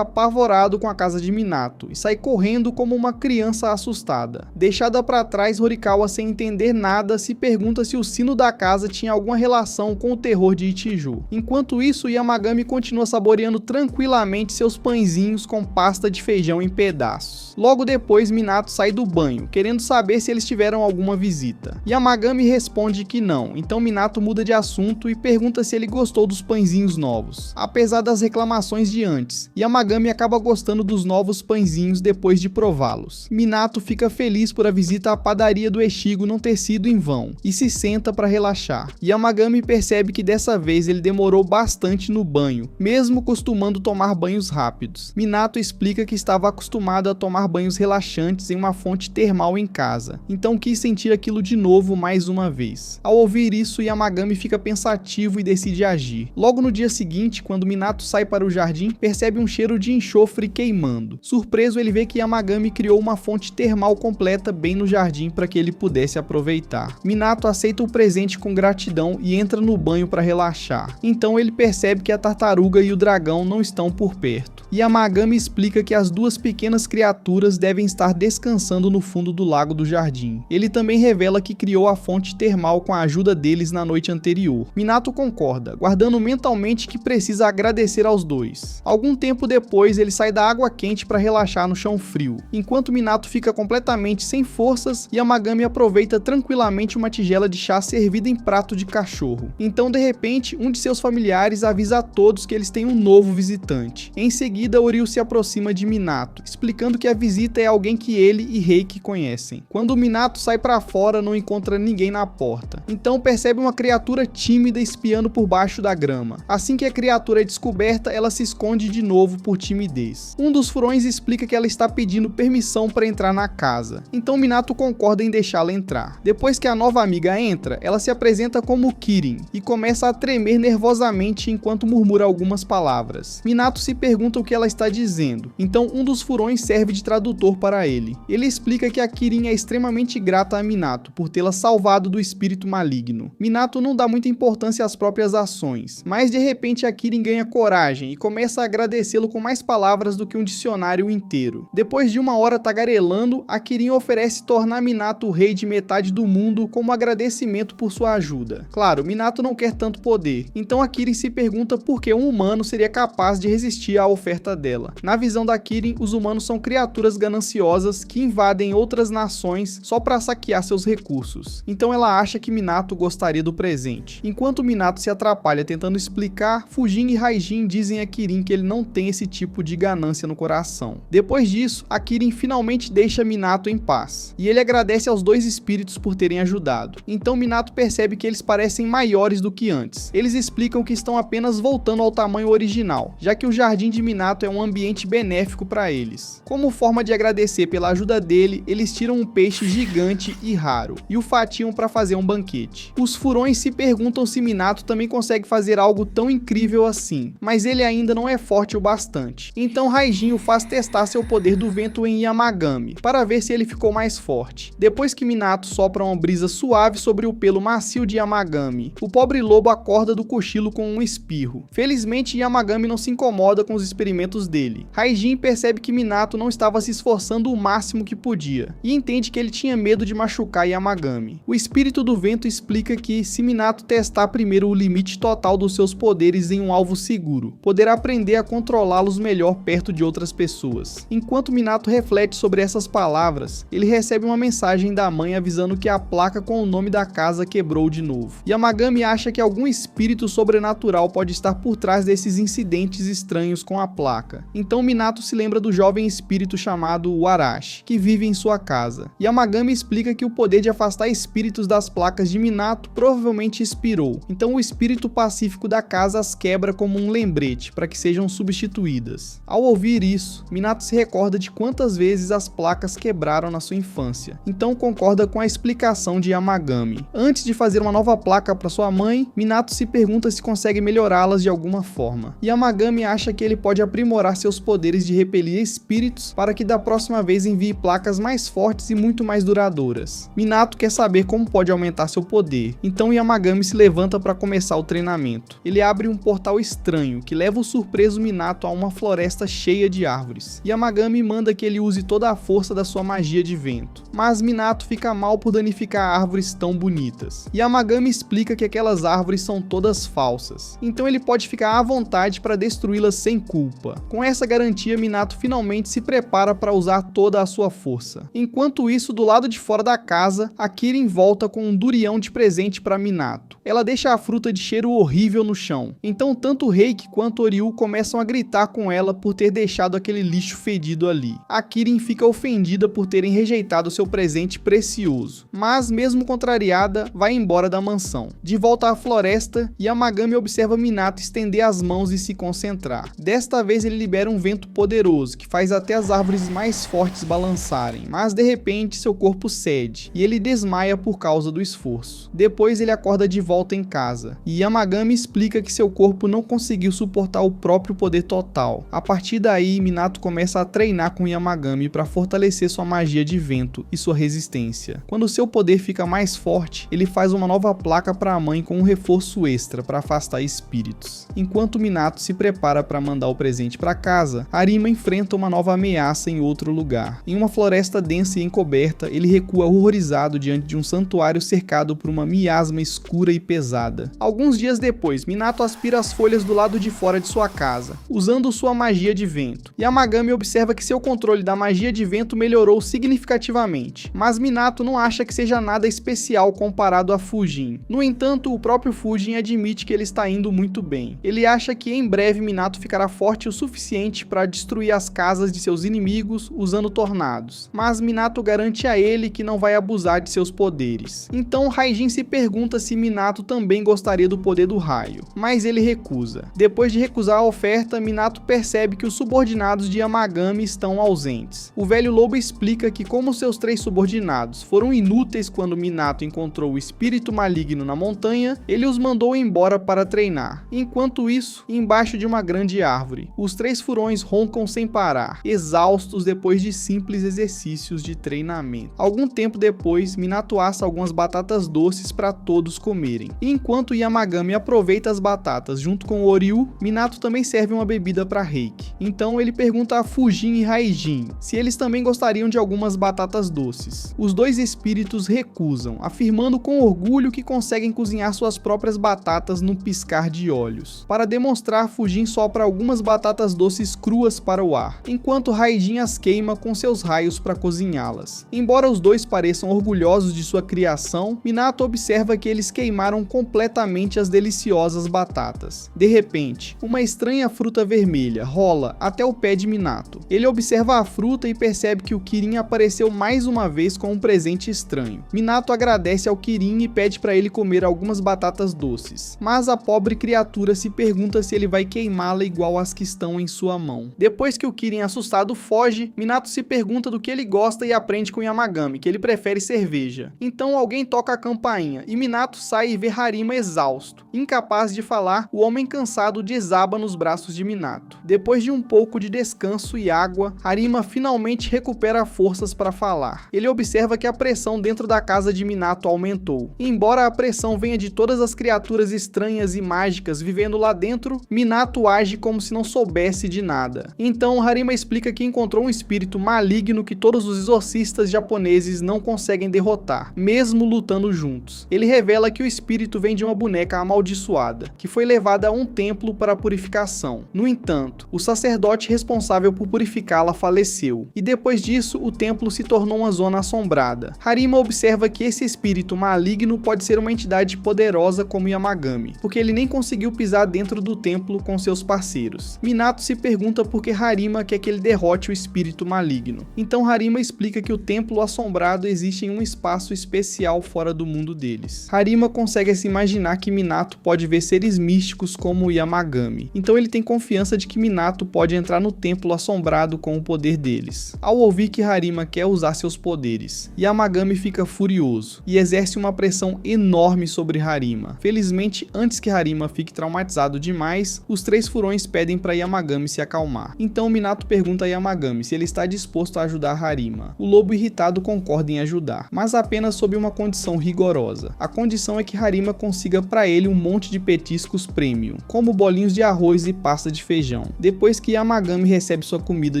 apavorado com a casa de Minato e sai correndo como uma criança assustada. Deixada para trás, Horikawa, sem entender nada, se pergunta se o sino da casa tinha alguma relação com o terror de Ichijou. Enquanto isso, Yamagami continua saboreando tranquilamente seus pãezinhos com pasta de feijão em pedaços. Logo depois, Minato sai do banho, querendo saber se eles tiveram alguma visita. Yamagami responde que não, então Minato muda de assunto e pergunta se ele gostou dos pãezinhos novos. Apesar das reclamações de antes, Yamagami acaba gostando dos novos pãezinhos depois de prová-los. Minato fica feliz por a visita à padaria do Echigo não ter sido em vão, e se senta para relaxar. Yamagami percebe que dessa vez ele demorou bastante no banho, mesmo costumando tomar banhos rápidos. Minato explica que estava acostumado a tomar banhos relaxantes em uma fonte termal em casa, então quis sentir aquilo de novo mais uma vez. Ao ouvir isso, Yamagami fica pensativo e decide agir. Logo no dia seguinte, quando Minato sai para o jardim, percebe um cheiro de enxofre queimando. Surpreso, ele vê que Yamagami criou uma fonte termal completa bem no jardim para que ele pudesse aproveitar. Minato aceita o presente com gratidão e entra no banho para relaxar. Então ele percebe que a tartaruga e o dragão não estão por perto. Yamagami explica que as duas pequenas criaturas devem estar descansando no fundo do lago do jardim. Ele também revela que criou a fonte termal com a ajuda deles na noite anterior. Minato concorda, guardando mentalmente que precisa agradecer aos dois. Algum tempo depois, ele sai da água quente para relaxar no chão frio. Enquanto Minato fica completamente sem forças, Yamagami aproveita tranquilamente uma tigela de chá servida em prato de cachorro. Então, de repente, um de seus familiares avisa a todos que eles têm um novo visitante. Em seguida, Oryu se aproxima de Minato, explicando que a visita é alguém que ele e Reiki conhecem. Quando Minato sai para fora, não encontra ninguém na porta. Então percebe uma criatura tímida espiando por baixo da grama. Assim que a criatura é descoberta, ela se esconde de novo por timidez. Um dos furões explica que ela está pedindo permissão para entrar na casa. Então Minato concorda em deixá-la entrar. Depois que a nova amiga entra, ela se apresenta como Kirin e começa a tremer nervosamente enquanto murmura algumas palavras. Minato se pergunta o que ela está dizendo. Então um dos furões serve de tradutor para ele. Ele explica que a Kirin é extremamente grata a Minato por tê-la salvado do espírito maligno. Minato não dá muita importância às próprias ações, mas de repente a Kirin ganha coragem e começa a agradecê-lo com mais palavras do que um dicionário inteiro. Depois de uma hora tagarelando, a Kirin oferece tornar Minato o rei de metade do mundo como agradecimento por sua ajuda. Claro, Minato não quer tanto poder, então a Kirin se pergunta por que um humano seria capaz de resistir à oferta dela. Na visão da Kirin, os humanos são criaturas gananciosas que invadem outras nações só para saquear seus recursos. Então ela acha que Minato gostaria do presente. Enquanto Minato se atrapalha tentando explicar, Fujin e Raijin dizem a Kirin que ele não tem esse tipo de ganância no coração. Depois disso, a Kirin finalmente deixa Minato em paz, e ele agradece aos dois espíritos por terem ajudado. Então Minato percebe que eles parecem maiores do que antes. Eles explicam que estão apenas voltando ao tamanho original, já que o jardim de Minato é um ambiente benéfico para eles. Como forma de agradecer pela ajuda dele, eles tiram um peixe gigante e raro, e o fatiam para fazer um banquete. Os furões se perguntam se Minato também consegue fazer algo tão incrível assim, mas ele ainda não é forte o bastante. Então Raijin o faz testar seu poder do vento em Yamagami, para ver se ele ficou mais forte. Depois que Minato sopra uma brisa suave sobre o pelo macio de Yamagami, o pobre lobo acorda do cochilo com um espirro. Felizmente, Yamagami não se incomoda com os experimentos dele. Raijin percebe que Minato não estava se esforçando o máximo que podia, e entende que ele tinha medo de machucar Yamagami. O espírito do vento explica que, se Minato testar primeiro o limite total dos seus poderes em um alvo seguro, poderá aprender a controlá-los melhor perto de outras pessoas. Enquanto Minato reflete sobre essas palavras, ele recebe uma mensagem da mãe avisando que a placa com o nome da casa quebrou de novo. Yamagami acha que algum espírito sobrenatural pode estar por trás desses incidentes estranhos com a placa. Então Minato se lembra do jovem espírito chamado Warashi, que vive em sua casa. Yamagami explica que o poder de afastar espíritos das placas de Minato provavelmente expirou, então o espírito pacífico da casa as quebra como um lembrete para que sejam substituídas. Ao ouvir isso, Minato se recorda de quantas vezes as placas quebraram na sua infância, então concorda com a explicação de Yamagami. Antes de fazer uma nova placa para sua mãe, Minato se pergunta se consegue melhorá-las de alguma forma. Yamagami acha que ele pode aprimorar seus poderes de repelir espíritos para que da próxima vez envie placas mais fortes e muito mais duradouras. Minato quer saber como pode aumentar seu poder, então Yamagami se levanta para começar o treinamento. Ele abre um portal estranho que leva o surpreso Minato a uma floresta cheia de árvores. Yamagami manda que ele use toda a força da sua magia de vento, mas Minato fica mal por danificar árvores tão bonitas. Yamagami explica que aquelas árvores são todas falsas, então ele pode ficar à vontade para destruí-las sem culpa. Com essa garantia, Minato finalmente se prepara para usar toda a sua força. Enquanto isso, do lado de fora da casa, a Kirin volta com um durião de presente para Minato. Ela deixa a fruta de cheiro horrível no chão, então tanto Reiki quanto Oryu começam a gritar com ela por ter deixado aquele lixo fedido ali. A Kirin fica ofendida por terem rejeitado seu presente precioso, mas mesmo contrariada, vai embora da mansão. De volta à floresta, Yamagami observa Minato estender as mãos e se concentrar. Desta vez ele libera um vento poderoso que faz até as árvores mais fortes balançarem, mas de repente seu corpo cede e ele desmaia por causa do esforço. Depois ele acorda de volta em casa e Yamagami explica que seu corpo não conseguiu suportar o próprio poder total. A partir daí, Minato começa a treinar com Yamagami para fortalecer sua magia de vento e sua resistência. Quando seu poder fica mais forte, ele faz uma nova placa para a mãe com um reforço extra para afastar espíritos. Enquanto Minato se prepara para mandar o presente para casa, Arima enfrenta uma nova ameaça em outro lugar. Em uma floresta densa e encoberta, ele recua horrorizado diante de um santuário cercado por uma miasma escura e pesada. Alguns dias depois, Minato aspira as folhas do lado de fora de sua casa, usando sua magia de vento. Yamagami observa que seu controle da magia de vento melhorou significativamente, mas Minato não acha que seja nada especial comparado a Fujin. No entanto, o próprio Fujin admite que ele está indo muito bem. Ele acha que em breve Minato ficará forte o suficiente para destruir as casas de seus inimigos usando tornados, mas Minato garante a ele que não vai abusar de seus poderes. Então Raijin se pergunta se Minato também gostaria do poder do raio, mas ele recusa. Depois de recusar a oferta, Minato percebe que os subordinados de Yamagami estão ausentes. O velho lobo explica que como seus 3 subordinados foram inúteis quando Minato encontrou o espírito maligno na montanha, ele os mandou embora para treinar. Enquanto isso, embaixo de uma grande árvore, os 3 furões roncam sem parar, exaustos depois de simples exercícios de treinamento. Algum tempo depois, Minato assa algumas batatas doces para todos comerem. E enquanto Yamagami aproveita as batatas junto com Oryu, Minato também serve uma bebida para Reiki. Então ele pergunta a Fujin e Raijin se eles também gostariam de algumas batatas doces. Os 2 espíritos recusam, afirmando com orgulho que conseguem cozinhar suas próprias batatas no piscar de olhos. Para demonstrar, Fujin sopra algumas batatas doces cruas para o ar, enquanto Raijin as queima com seus raios para cozinhá-las. Embora os 2 pareçam orgulhosos de sua criação, Minato observa que eles queimaram completamente as deliciosas batatas. De repente, uma estranha fruta vermelha rola até o pé de Minato. Ele observa a fruta e percebe que o Kirin apareceu mais uma vez com um presente estranho. Minato agradece ao Kirin e pede para ele comer algumas batatas doces, mas a pobre criatura se pergunta se ele vai queimá-la igual as que estão em sua mão. Depois que o Kirin assustado foge, Minato se pergunta do que ele gosta e aprende com Yamagami que ele prefere cerveja. Então alguém toca a campainha e Minato sai e vê Harima exausto. Incapaz de falar, o homem cansado desaba nos braços de Minato. Depois de um pouco de descanso e água, Harima finalmente recupera forças para falar. Ele observa que a pressão dentro da casa de Minato aumentou. Embora a pressão venha de todas as criaturas estranhas e mágicas vivendo lá dentro, Minato age como se não soubesse de nada. Então Harima explica que encontrou um espírito maligno que todos os exorcistas japoneses não conseguem derrotar, mesmo lutando juntos. Ele revela que o espírito vem de uma boneca amaldiçoada, que foi levada a um templo para purificação. No entanto, o sacerdote responsável por purificá-la faleceu, e depois disso o templo se tornou uma zona assombrada. Harima observa que esse espírito maligno pode ser uma entidade poderosa como Yamagami, porque ele nem conseguiu pisar dentro do templo com seus parceiros. Minato se pergunta por que Harima quer que ele derrote o espírito maligno. Então Harima explica que o templo assombrado existe em um espaço especial fora do mundo deles. Harima consegue se imaginar que Minato pode ver seres místicos como Yamagami, então ele tem confiança de que Minato pode entrar no templo assombrado com o poder deles. Ao ouvir que Harima quer usar seus poderes, Yamagami fica furioso e exerce uma pressão enorme sobre Harima. Felizmente, antes que Harima fique traumatizado demais, os três furões pedem para Yamagami se acalmar. Então Minato pergunta a Yamagami se ele está disposto a ajudar Harima. O lobo irritado concorda em ajudar, mas apenas sob uma condição rigorosa. A condição é que Harima consiga para ele um monte de petiscos premium, como bolinhos de arroz e pasta de feijão. Depois que Yamagami recebe sua comida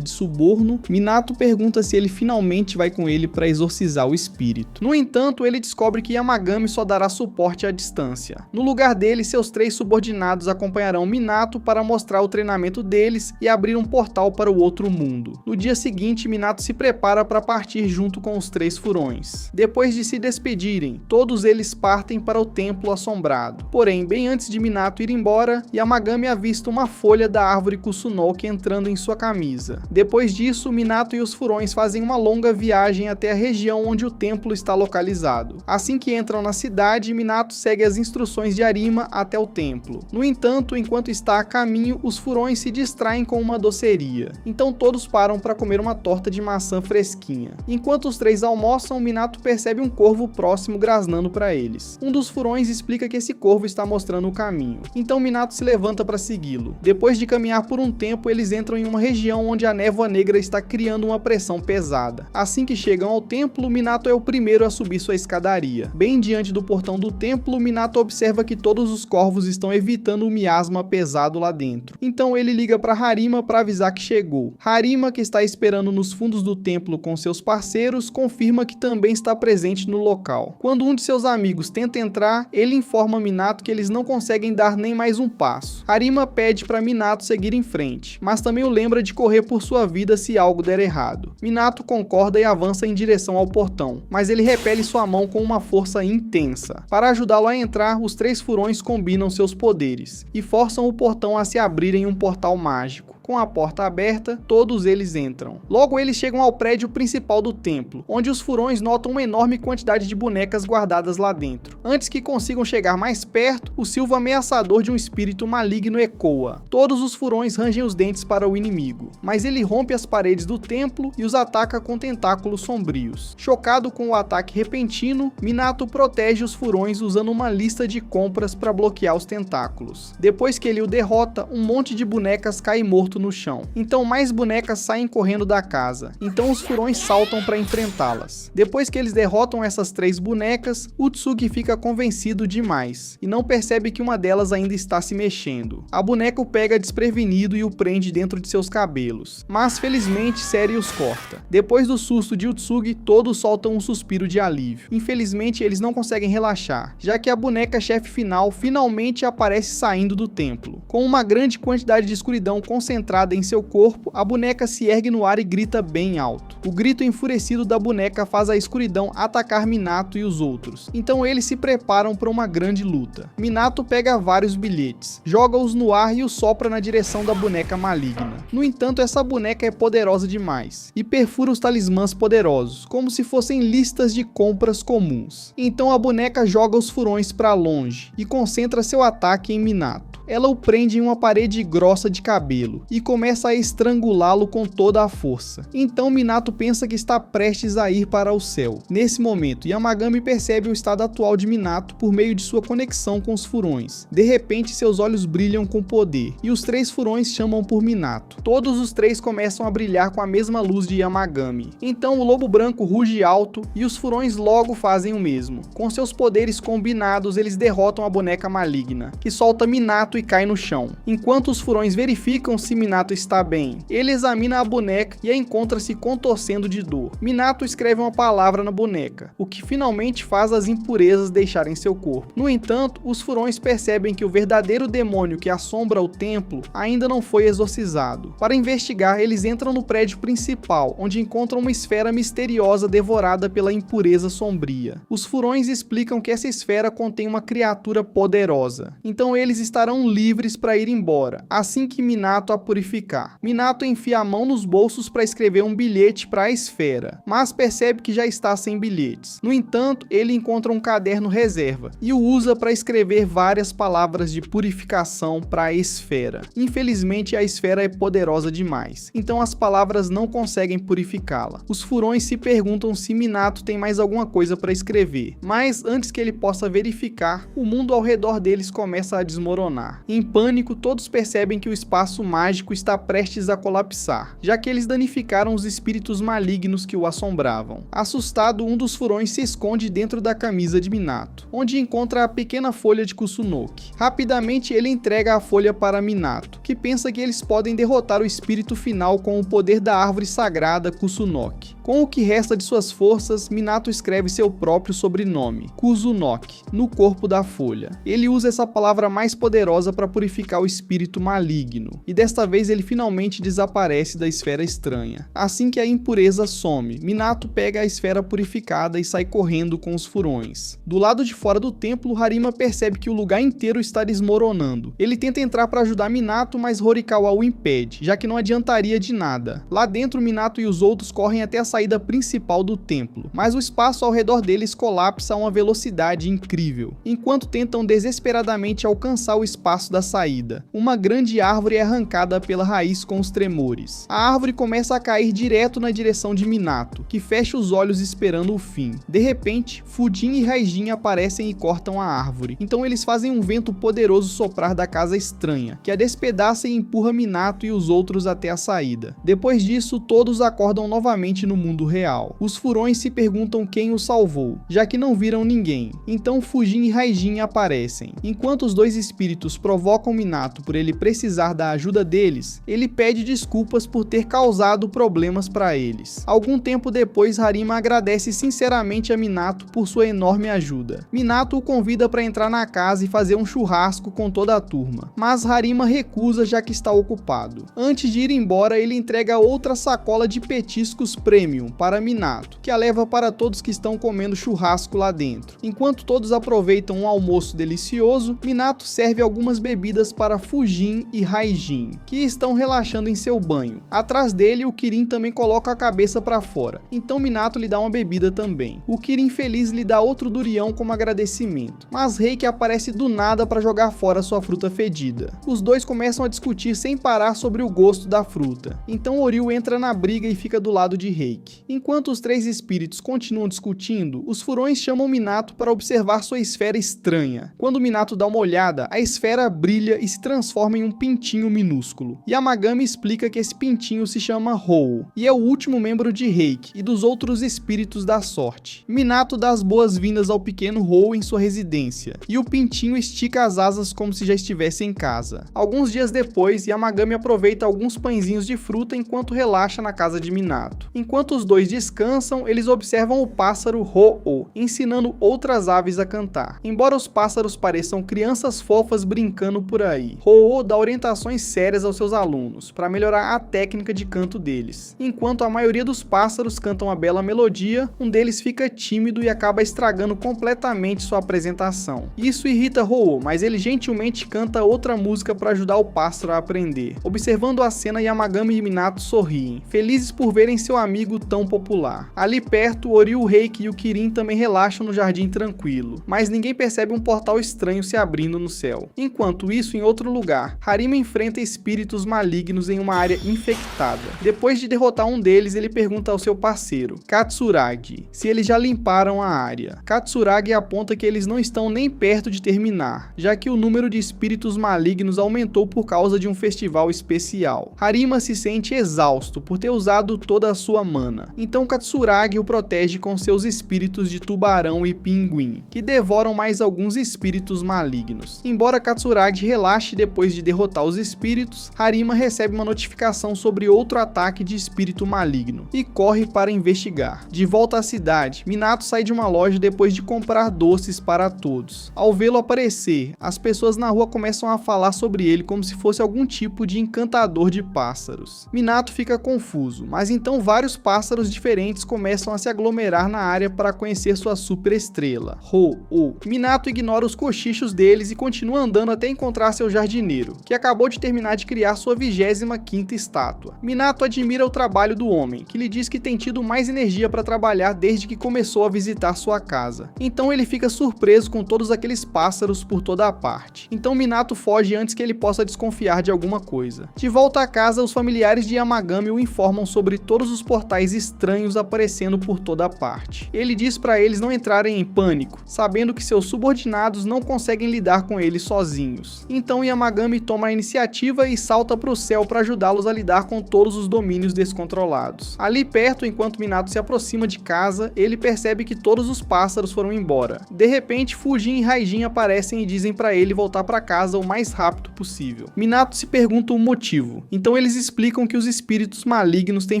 de suborno, Minato pergunta se ele finalmente vai com ele para exorcizar o espírito. No entanto, ele descobre que Yamagami só dará suporte à distância. No lugar dele, seus três subordinados acompanharão Minato para mostrar o treinamento deles e abrir um portal para o outro mundo. No dia seguinte, Minato se prepara para partir junto com os três furões. Depois de se despedirem, todos eles partem para o templo assombrado. Porém, bem antes de Minato ir embora, Yamagami avista uma folha da árvore Kusunoki entrando em sua camisa. Depois disso, Minato e os furões fazem uma longa viagem até a região onde o templo está localizado. Assim que entram na cidade, Minato segue as instruções de Harima até o templo. No entanto, enquanto está a caminho, os furões se distraem com uma doceria. Então todos param para comer uma torta de maçã fresquinha. Enquanto os três almoçam, Minato percebe um corvo próximo grasnando para eles. Um dos furões explica que esse corvo está mostrando o caminho. Então Minato se levanta para segui-lo. Depois de caminhar por um tempo, eles entram em uma região onde a névoa negra está criando uma pressão pesada. Assim que chegam ao templo, Minato é o primeiro a subir sua escadaria. Bem diante do portão do templo, Minato observa que todos os corvos estão evitando o miasma pesado lá dentro. Então ele liga para Harima para avisar que chegou. Harima, que está esperando nos fundos do templo com seus parceiros, confirma que também está presente no local. Quando um de seus amigos tenta entrar, ele informa Minato que eles não conseguem dar nem mais um passo. Harima pede para Minato seguir em frente, mas também o lembra de correr por sua vida se algo der errado. Minato concorda e avança em direção ao portão, mas ele repele sua mão com uma força intensa. Para ajudá-lo a entrar, os três furões combinam seus poderes e forçam o portão a se abrir em um portal mágico. Com a porta aberta, todos eles entram. Logo eles chegam ao prédio principal do templo, onde os furões notam uma enorme quantidade de bonecas guardadas lá dentro. Antes que consigam chegar mais perto, o silvo ameaçador de um espírito maligno ecoa. Todos os furões rangem os dentes para o inimigo, mas ele rompe as paredes do templo e os ataca com tentáculos sombrios. Chocado com o ataque repentino, Minato protege os furões usando uma lista de compras para bloquear os tentáculos. Depois que ele o derrota, um monte de bonecas cai morto no chão. Então mais bonecas saem correndo da casa. Então os furões saltam para enfrentá-las. Depois que eles derrotam essas três bonecas, Utsuki fica convencido demais e não percebe que uma delas ainda está se mexendo. A boneca o pega desprevenido e o prende dentro de seus cabelos. Mas felizmente Seri os corta. Depois do susto de Utsuki, todos soltam um suspiro de alívio. Infelizmente eles não conseguem relaxar, já que a boneca chefe final finalmente aparece saindo do templo. Com uma grande quantidade de escuridão concentrada em seu corpo, a boneca se ergue no ar e grita bem alto. O grito enfurecido da boneca faz a escuridão atacar Minato e os outros, então eles se preparam para uma grande luta. Minato pega vários bilhetes, joga-os no ar e os sopra na direção da boneca maligna. No entanto, essa boneca é poderosa demais e perfura os talismãs poderosos, como se fossem listas de compras comuns. Então a boneca joga os furões para longe e concentra seu ataque em Minato. Ela o prende em uma parede grossa de cabelo e começa a estrangulá-lo com toda a força. Então Minato pensa que está prestes a ir para o céu. Nesse momento, Yamagami percebe o estado atual de Minato por meio de sua conexão com os furões. De repente, seus olhos brilham com poder e os três furões chamam por Minato. Todos os três começam a brilhar com a mesma luz de Yamagami. Então o lobo branco ruge alto e os furões logo fazem o mesmo. Com seus poderes combinados, eles derrotam a boneca maligna, que solta Minato Minato e cai no chão. Enquanto os furões verificam se Minato está bem, ele examina a boneca e a encontra se contorcendo de dor. Minato escreve uma palavra na boneca, o que finalmente faz as impurezas deixarem seu corpo. No entanto, os furões percebem que o verdadeiro demônio que assombra o templo ainda não foi exorcizado. Para investigar, eles entram no prédio principal, onde encontram uma esfera misteriosa devorada pela impureza sombria. Os furões explicam que essa esfera contém uma criatura poderosa, então eles estarão livres para ir embora, assim que Minato a purificar. Minato enfia a mão nos bolsos para escrever um bilhete para a esfera, mas percebe que já está sem bilhetes. No entanto, ele encontra um caderno reserva e o usa para escrever várias palavras de purificação para a esfera. Infelizmente, a esfera é poderosa demais, então as palavras não conseguem purificá-la. Os furões se perguntam se Minato tem mais alguma coisa para escrever, mas antes que ele possa verificar, o mundo ao redor deles começa a desmoronar. Em pânico, todos percebem que o espaço mágico está prestes a colapsar, já que eles danificaram os espíritos malignos que o assombravam. Assustado, um dos furões se esconde dentro da camisa de Minato, onde encontra a pequena folha de Kusunoki. Rapidamente, ele entrega a folha para Minato, que pensa que eles podem derrotar o espírito final com o poder da árvore sagrada Kusunoki. Com o que resta de suas forças, Minato escreve seu próprio sobrenome, Kusunoki, no corpo da folha. Ele usa essa palavra mais poderosa para purificar o espírito maligno, e desta vez ele finalmente desaparece da esfera estranha. Assim que a impureza some, Minato pega a esfera purificada e sai correndo com os furões. Do lado de fora do templo, Harima percebe que o lugar inteiro está desmoronando. Ele tenta entrar para ajudar Minato, mas Horikawa o impede, já que não adiantaria de nada. Lá dentro, Minato e os outros correm até a saída principal do templo, mas o espaço ao redor deles colapsa a uma velocidade incrível, enquanto tentam desesperadamente alcançar o espaço da saída. Uma grande árvore é arrancada pela raiz com os tremores. A árvore começa a cair direto na direção de Minato, que fecha os olhos esperando o fim. De repente, Fujin e Raijin aparecem e cortam a árvore, então eles fazem um vento poderoso soprar da casa estranha, que a despedaça e empurra Minato e os outros até a saída. Depois disso, todos acordam novamente no mundo real. Os furões se perguntam quem os salvou, já que não viram ninguém. Então Fujin e Raijin aparecem. Enquanto os dois espíritos provocam Minato por ele precisar da ajuda deles, ele pede desculpas por ter causado problemas para eles. Algum tempo depois, Harima agradece sinceramente a Minato por sua enorme ajuda. Minato o convida para entrar na casa e fazer um churrasco com toda a turma, mas Harima recusa já que está ocupado. Antes de ir embora, ele entrega outra sacola de petiscos premium para Minato, que a leva para todos que estão comendo churrasco lá dentro. Enquanto todos aproveitam um almoço delicioso, Minato serve algumas bebidas para Fujin e Raijin, que estão relaxando em seu banho. Atrás dele, o Kirin também coloca a cabeça para fora, então Minato lhe dá uma bebida também. O Kirin feliz lhe dá outro durião como agradecimento, mas Reiki aparece do nada para jogar fora sua fruta fedida. Os dois começam a discutir sem parar sobre o gosto da fruta, então Oryu entra na briga e fica do lado de Reiki. Enquanto os três espíritos continuam discutindo, os furões chamam Minato para observar sua esfera estranha. Quando Minato dá uma olhada, a esfera brilha e se transforma em um pintinho minúsculo. Yamagami explica que esse pintinho se chama Hou, e é o último membro de Reiki e dos outros espíritos da sorte. Minato dá as boas-vindas ao pequeno Hou em sua residência, e o pintinho estica as asas como se já estivesse em casa. Alguns dias depois, Yamagami aproveita alguns pãezinhos de fruta enquanto relaxa na casa de Minato. Enquanto os dois descansam, eles observam o pássaro Ho-Oh, ensinando outras aves a cantar. Embora os pássaros pareçam crianças fofas brincando por aí, Ho-Oh dá orientações sérias aos seus alunos, para melhorar a técnica de canto deles. Enquanto a maioria dos pássaros cantam a bela melodia, um deles fica tímido e acaba estragando completamente sua apresentação. Isso irrita Ho-Oh, mas ele gentilmente canta outra música para ajudar o pássaro a aprender. Observando a cena, Yamagami e Minato sorriem, felizes por verem seu amigo tão popular. Ali perto, Oryu, Reiki e o Kirin também relaxam no jardim tranquilo, mas ninguém percebe um portal estranho se abrindo no céu. Enquanto isso, em outro lugar, Harima enfrenta espíritos malignos em uma área infectada. Depois de derrotar um deles, ele pergunta ao seu parceiro, Katsuragi, se eles já limparam a área. Katsuragi aponta que eles não estão nem perto de terminar, já que o número de espíritos malignos aumentou por causa de um festival especial. Harima se sente exausto por ter usado toda a sua mana, então Katsuragi o protege com seus espíritos de tubarão e pinguim, que devoram mais alguns espíritos malignos. Embora Katsuragi Tsurade relaxe depois de derrotar os espíritos, Harima recebe uma notificação sobre outro ataque de espírito maligno e corre para investigar. De volta à cidade, Minato sai de uma loja depois de comprar doces para todos. Ao vê-lo aparecer, as pessoas na rua começam a falar sobre ele como se fosse algum tipo de encantador de pássaros. Minato fica confuso, mas então vários pássaros diferentes começam a se aglomerar na área para conhecer sua super estrela, Ho-Oh. Minato ignora os cochichos deles e continua andando até encontrar seu jardineiro, que acabou de terminar de criar sua 25ª estátua. Minato admira o trabalho do homem, que lhe diz que tem tido mais energia para trabalhar desde que começou a visitar sua casa. Então ele fica surpreso com todos aqueles pássaros por toda a parte. Então Minato foge antes que ele possa desconfiar de alguma coisa. De volta a casa, os familiares de Yamagami o informam sobre todos os portais estranhos aparecendo por toda a parte. Ele diz para eles não entrarem em pânico, sabendo que seus subordinados não conseguem lidar com eles sozinhos. Então Yamagami toma a iniciativa e salta para o céu para ajudá-los a lidar com todos os domínios descontrolados. Ali perto, enquanto Minato se aproxima de casa, ele percebe que todos os pássaros foram embora. De repente, Fujin e Raijin aparecem e dizem para ele voltar para casa o mais rápido possível. Minato se pergunta o motivo. Então eles explicam que os espíritos malignos têm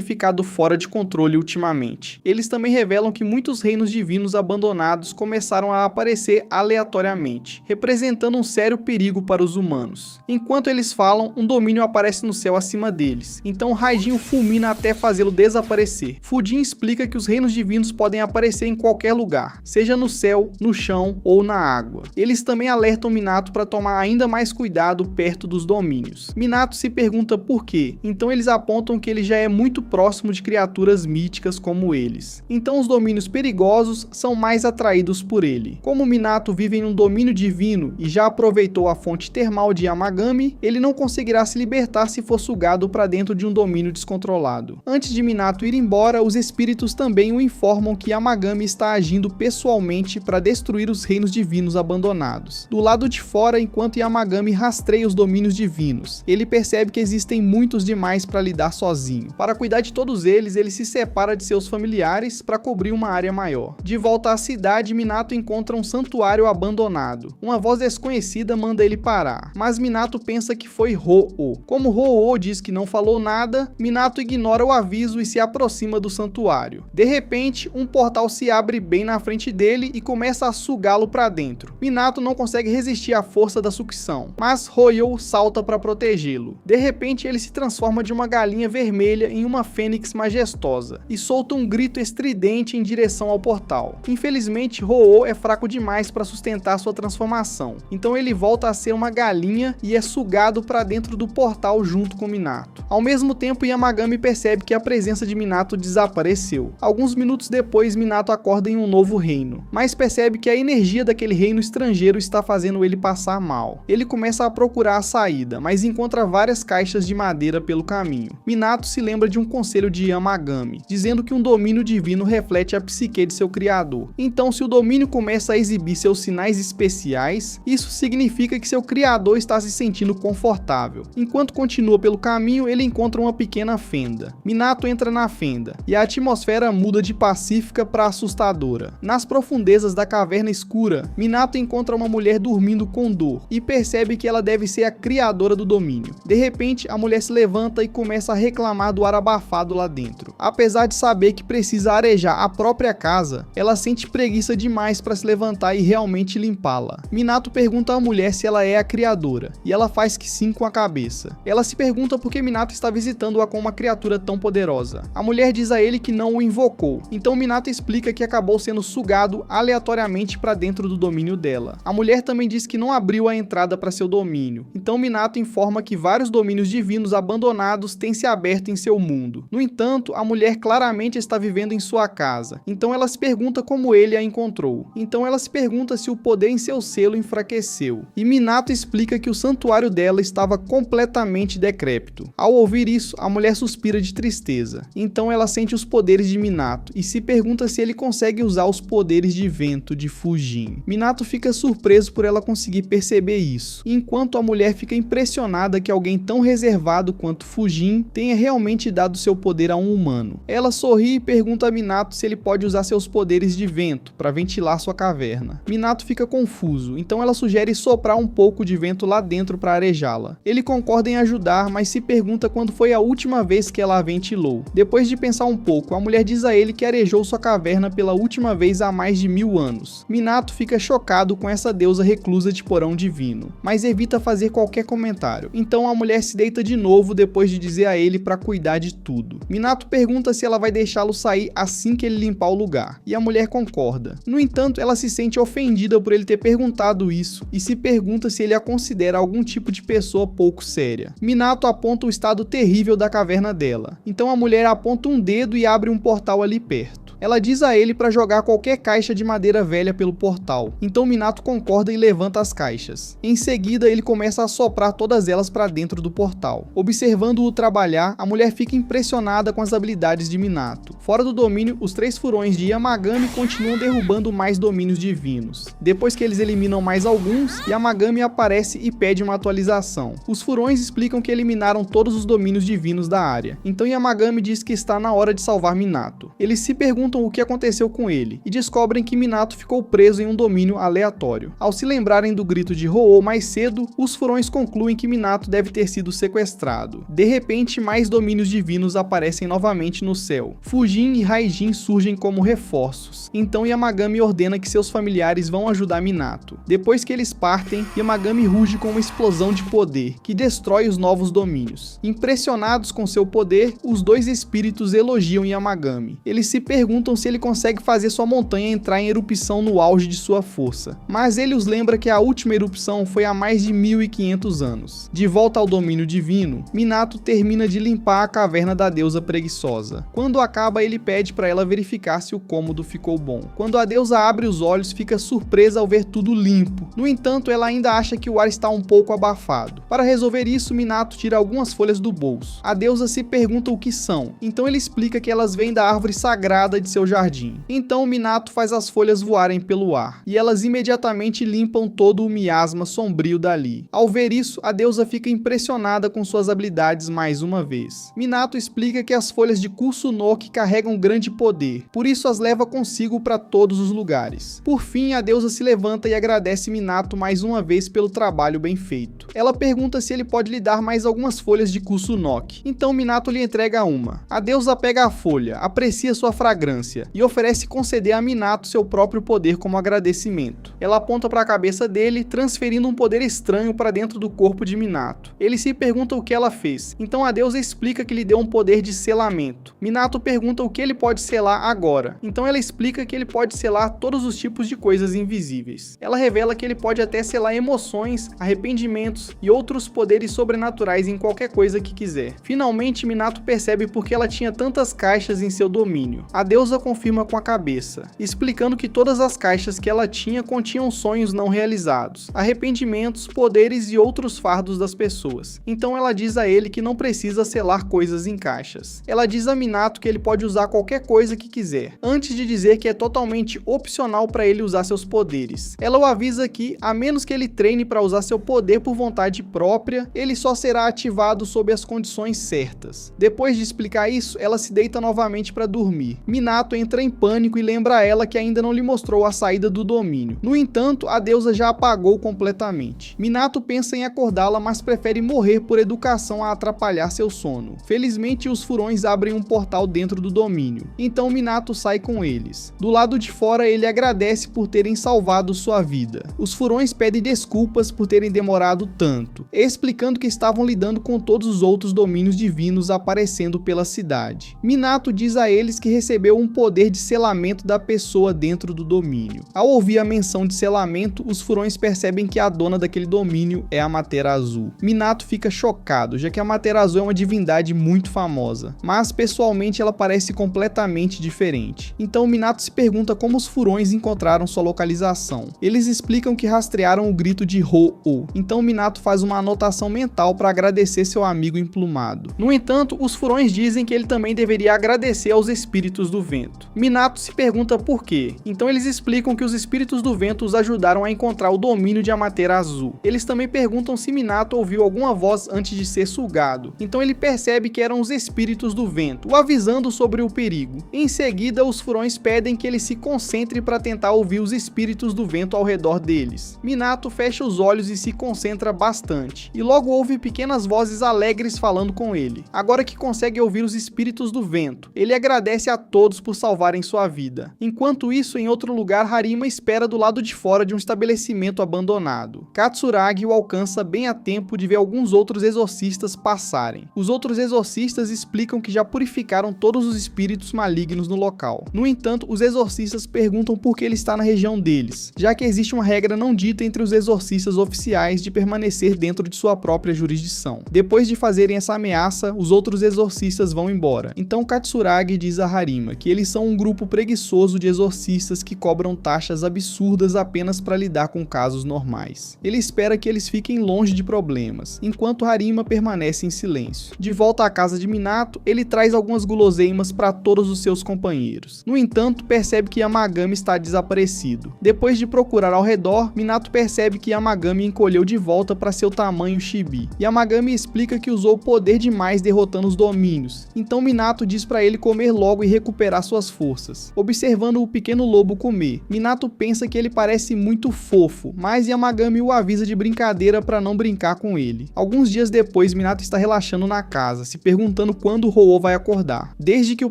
ficado fora de controle ultimamente. Eles também revelam que muitos reinos divinos abandonados começaram a aparecer aleatoriamente, representando um sério perigo para os humanos. Enquanto eles falam, um domínio aparece no céu acima deles. Então Raijin o fulmina até fazê-lo desaparecer. Fujin explica que os reinos divinos podem aparecer em qualquer lugar, seja no céu, no chão ou na água. Eles também alertam Minato para tomar ainda mais cuidado perto dos domínios. Minato se pergunta por quê, então eles apontam que ele já é muito próximo de criaturas míticas como eles. Então os domínios perigosos são mais atraídos por ele. Como Minato vive em um domínio divino e já aproveitou a fonte termal de Yamagami, ele não conseguirá se libertar se for sugado para dentro de um domínio descontrolado. Antes de Minato ir embora, os espíritos também o informam que Yamagami está agindo pessoalmente para destruir os reinos divinos abandonados. Do lado de fora, enquanto Yamagami rastreia os domínios divinos, ele percebe que existem muitos demais para lidar sozinho. Para cuidar de todos eles, ele se separa de seus familiares para cobrir uma área maior. De volta à cidade, Minato encontra um santuário abandonado. Uma voz desconhecida manda ele parar, mas Minato pensa que foi Ho-Oh. Como Ho-Oh diz que não falou nada, Minato ignora o aviso e se aproxima do santuário. De repente, um portal se abre bem na frente dele e começa a sugá-lo para dentro. Minato não consegue resistir à força da sucção, mas Ho-Oh salta para protegê-lo. De repente, ele se transforma de uma galinha vermelha em uma fênix majestosa e solta um grito estridente em direção ao portal. Infelizmente, Ho-Oh é fraco demais para sustentar sua transformação, então ele volta a ser uma galinha e é sugado para dentro do portal junto com Minato. Ao mesmo tempo, Yamagami percebe que a presença de Minato desapareceu. Alguns minutos depois, Minato acorda em um novo reino, mas percebe que a energia daquele reino estrangeiro está fazendo ele passar mal. Ele começa a procurar a saída, mas encontra várias caixas de madeira pelo caminho. Minato se lembra de um conselho de Yamagami, dizendo que um domínio divino reflete a psique de seu criador. Então, se o domínio começa a exibir seus sinais especiais, isso significa que seu criador está se sentindo confortável. Enquanto continua pelo caminho, ele encontra uma pequena fenda. Minato entra na fenda, e a atmosfera muda de pacífica para assustadora. Nas profundezas da caverna escura, Minato encontra uma mulher dormindo com dor, e percebe que ela deve ser a criadora do domínio. De repente, a mulher se levanta e começa a reclamar do ar abafado lá dentro. Apesar de saber que precisa arejar a própria casa, ela sente preguiça demais para se levantar e realmente limpá-la. Minato pergunta à mulher se ela é a criadora, e ela faz que sim com a cabeça. Ela se pergunta por que Minato está visitando-a com uma criatura tão poderosa. A mulher diz a ele que não o invocou, então Minato explica que acabou sendo sugado aleatoriamente para dentro do domínio dela. A mulher também diz que não abriu a entrada para seu domínio, então Minato informa que vários domínios divinos abandonados têm se aberto em seu mundo. No entanto, a mulher claramente está vivendo em sua casa, então ela se pergunta como ele a encontrou. Então ela se pergunta se o poder em seu selo enfraqueceu, e Minato explica que o santuário dela estava completamente decrépito. Ao ouvir isso, a mulher suspira de tristeza, então ela sente os poderes de Minato e se pergunta se ele consegue usar os poderes de vento de Fujin. Minato fica surpreso por ela conseguir perceber isso, enquanto a mulher fica impressionada que alguém tão reservado quanto Fujin tenha realmente dado seu poder a um humano. Ela sorri e pergunta a Minato se ele pode usar seus poderes de vento para ventilar sua caverna. Minato fica confuso, então ela sugere soprar liberar um pouco de vento lá dentro para arejá-la. Ele concorda em ajudar, mas se pergunta quando foi a última vez que ela a ventilou. Depois de pensar um pouco, a mulher diz a ele que arejou sua caverna pela última vez há mais de 1000 anos. Minato fica chocado com essa deusa reclusa de porão divino, mas evita fazer qualquer comentário. Então a mulher se deita de novo depois de dizer a ele para cuidar de tudo. Minato pergunta se ela vai deixá-lo sair assim que ele limpar o lugar, e a mulher concorda. No entanto, ela se sente ofendida por ele ter perguntado isso e se pergunta se ele a considera algum tipo de pessoa pouco séria. Minato aponta o estado terrível da caverna dela, então a mulher aponta um dedo e abre um portal ali perto. Ela diz a ele para jogar qualquer caixa de madeira velha pelo portal, então Minato concorda e levanta as caixas. Em seguida, ele começa a soprar todas elas para dentro do portal. Observando-o trabalhar, a mulher fica impressionada com as habilidades de Minato. Fora do domínio, os 3 furões de Yamagami continuam derrubando mais domínios divinos. Depois que eles eliminam mais alguns, Yamagami aparece e pede uma atualização. Os furões explicam que eliminaram todos os domínios divinos da área, então Yamagami diz que está na hora de salvar Minato. Eles se perguntam o que aconteceu com ele e descobrem que Minato ficou preso em um domínio aleatório. Ao se lembrarem do grito de Ho-Oh mais cedo, os furões concluem que Minato deve ter sido sequestrado. De repente, mais domínios divinos aparecem novamente no céu. Fujin e Raijin surgem como reforços. Então Yamagami ordena que seus familiares vão ajudar Minato. Depois que eles partem, Yamagami ruge com uma explosão de poder, que destrói os novos domínios. Impressionados com seu poder, os 2 espíritos elogiam Yamagami. Eles se perguntam se ele consegue fazer sua montanha entrar em erupção no auge de sua força. Mas ele os lembra que a última erupção foi há mais de 1500 anos. De volta ao domínio divino, Minato termina de limpar a caverna da deusa preguiçosa. Quando acaba, ele pede para ela verificar se o cômodo ficou bom. Quando a deusa abre os olhos, fica surpresa ao ver tudo limpo. No entanto, ela ainda acha que o ar está um pouco abafado. Para resolver isso, Minato tira algumas folhas do bolso. A deusa se pergunta o que são, então ele explica que elas vêm da árvore sagrada de seu jardim. Então Minato faz as folhas voarem pelo ar, e elas imediatamente limpam todo o miasma sombrio dali. Ao ver isso, a deusa fica impressionada com suas habilidades mais uma vez. Minato explica que as folhas de Kusunoki carregam grande poder, por isso as leva consigo para todos os lugares. Por fim, a deusa se levanta e agradece Minato mais uma vez pelo trabalho bem feito. Ela pergunta se ele pode lhe dar mais algumas folhas de Kusunoki, então Minato lhe entrega uma. A deusa pega a folha, aprecia sua fragrância e oferece conceder a Minato seu próprio poder como agradecimento. Ela aponta para a cabeça dele, transferindo um poder estranho para dentro do corpo de Minato. Ele se pergunta o que ela fez, então a deusa explica que lhe deu um poder de selamento. Minato pergunta o que ele pode selar agora, então ela explica que ele pode selar todos os tipos de coisas invisíveis. Ela revela que ele pode até selar emoções, arrependimentos e outros poderes sobrenaturais em qualquer coisa que quiser. Finalmente, Minato percebe por que ela tinha tantas caixas em seu domínio. A deusa confirma com a cabeça, explicando que todas as caixas que ela tinha continham sonhos não realizados, arrependimentos, poderes e outros fardos das pessoas. Então ela diz a ele que não precisa selar coisas em caixas. Ela diz a Minato que ele pode usar qualquer coisa que quiser, antes de dizer que é totalmente opcional para ele usar seus poderes. Ela o avisa que, a menos que ele treine para usar seu poder por vontade própria, ele só será ativado sob as condições certas. Depois de explicar isso, ela se deita novamente para dormir. Minato entra em pânico e lembra a ela que ainda não lhe mostrou a saída do domínio. No entanto, a deusa já apagou completamente. Minato pensa em acordá-la, mas prefere morrer por educação a atrapalhar seu sono. Felizmente, os furões abrem um portal dentro do domínio, então Minato sai com eles. Do lado de fora, ele agradece por terem salvado sua vida. Os furões pedem desculpas por terem demorado tanto, explicando que estavam lidando com todos os outros domínios divinos aparecendo pela cidade. Minato diz a eles que recebeu um poder de selamento da pessoa dentro do domínio. Ao ouvir a menção de selamento, os furões percebem que a dona daquele domínio é a Materazu. Minato fica chocado, já que a Materazu é uma divindade muito famosa, mas pessoalmente ela parece completamente diferente. Então Minato se pergunta como os furões encontraram sua localização. Eles explicam que rastrearam o grito de Ho-Oh, então Minato faz uma anotação mental para agradecer seu amigo emplumado. No entanto, os furões dizem que ele também deveria agradecer aos espíritos do vento. vento. Minato se pergunta por quê. Então eles explicam que os espíritos do vento os ajudaram a encontrar o domínio de Amaterasu. Eles também perguntam se Minato ouviu alguma voz antes de ser sugado. Então ele percebe que eram os espíritos do vento, o avisando sobre o perigo. Em seguida, os furões pedem que ele se concentre para tentar ouvir os espíritos do vento ao redor deles. Minato fecha os olhos e se concentra bastante, e logo ouve pequenas vozes alegres falando com ele. Agora que consegue ouvir os espíritos do vento, ele agradece a todos por salvarem sua vida. Enquanto isso, em outro lugar, Harima espera do lado de fora de um estabelecimento abandonado. Katsuragi o alcança bem a tempo de ver alguns outros exorcistas passarem. Os outros exorcistas explicam que já purificaram todos os espíritos malignos no local. No entanto, os exorcistas perguntam por que ele está na região deles, já que existe uma regra não dita entre os exorcistas oficiais de permanecer dentro de sua própria jurisdição. Depois de fazerem essa ameaça, os outros exorcistas vão embora. Então Katsuragi diz a Harima que eles são um grupo preguiçoso de exorcistas que cobram taxas absurdas apenas para lidar com casos normais. Ele espera que eles fiquem longe de problemas, enquanto Harima permanece em silêncio. De volta à casa de Minato, ele traz algumas guloseimas para todos os seus companheiros. No entanto, percebe que Yamagami está desaparecido. Depois de procurar ao redor, Minato percebe que Yamagami encolheu de volta para seu tamanho chibi. Yamagami explica que usou poder demais derrotando os domínios, então Minato diz para ele comer logo e recuperar suas forças. Observando o pequeno lobo comer, Minato pensa que ele parece muito fofo, mas Yamagami o avisa de brincadeira para não brincar com ele. Alguns dias depois, Minato está relaxando na casa, se perguntando quando Ho-Oh vai acordar. Desde que o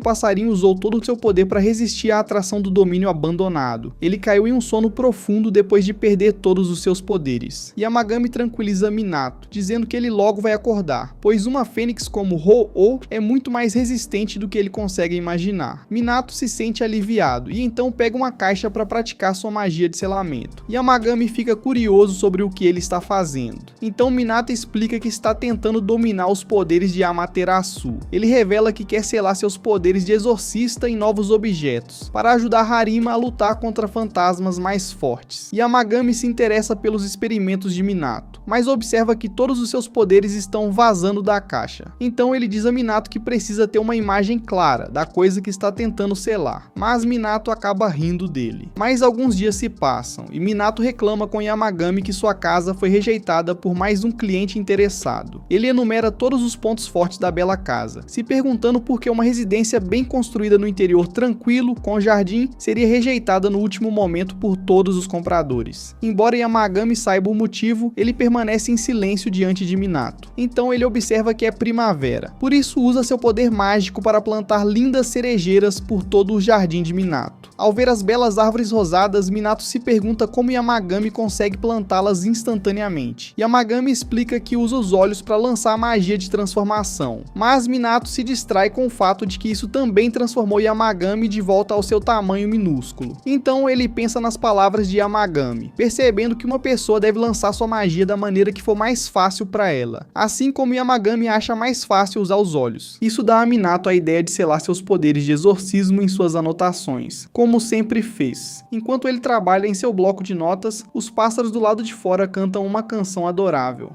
passarinho usou todo o seu poder para resistir à atração do domínio abandonado, ele caiu em um sono profundo depois de perder todos os seus poderes. Yamagami tranquiliza Minato, dizendo que ele logo vai acordar, pois uma fênix como Ho-Oh é muito mais resistente do que ele consegue imaginar. Minato se sente aliviado e então pega uma caixa para praticar sua magia de selamento. Yamagami fica curioso sobre o que ele está fazendo. Então Minato explica que está tentando dominar os poderes de Amaterasu. Ele revela que quer selar seus poderes de exorcista em novos objetos, para ajudar Harima a lutar contra fantasmas mais fortes. Yamagami se interessa pelos experimentos de Minato, mas observa que todos os seus poderes estão vazando da caixa. Então ele diz a Minato que precisa ter uma imagem clara da coisa que está tentando selar, mas Minato acaba rindo dele. Mas alguns dias se passam e Minato reclama com Yamagami que sua casa foi rejeitada por mais um cliente interessado. Ele enumera todos os pontos fortes da bela casa, se perguntando por que uma residência bem construída no interior tranquilo, com jardim, seria rejeitada no último momento por todos os compradores. Embora Yamagami saiba o motivo, ele permanece em silêncio diante de Minato. Então ele observa que é primavera, por isso usa seu poder mágico para plantar lindas cerejeiras por todo o jardim de Minato. Ao ver as belas árvores rosadas, Minato se pergunta como Yamagami consegue plantá-las instantaneamente. Yamagami explica que usa os olhos para lançar a magia de transformação, mas Minato se distrai com o fato de que isso também transformou Yamagami de volta ao seu tamanho minúsculo. Então ele pensa nas palavras de Yamagami, percebendo que uma pessoa deve lançar sua magia da maneira que for mais fácil para ela, assim como Yamagami acha mais fácil usar os olhos. Isso dá a Minato a ideia de selar seus poderes de exorcismo em suas anotações, como sempre fez. Enquanto ele trabalha em seu bloco de notas, os pássaros do lado de fora cantam uma canção adorável.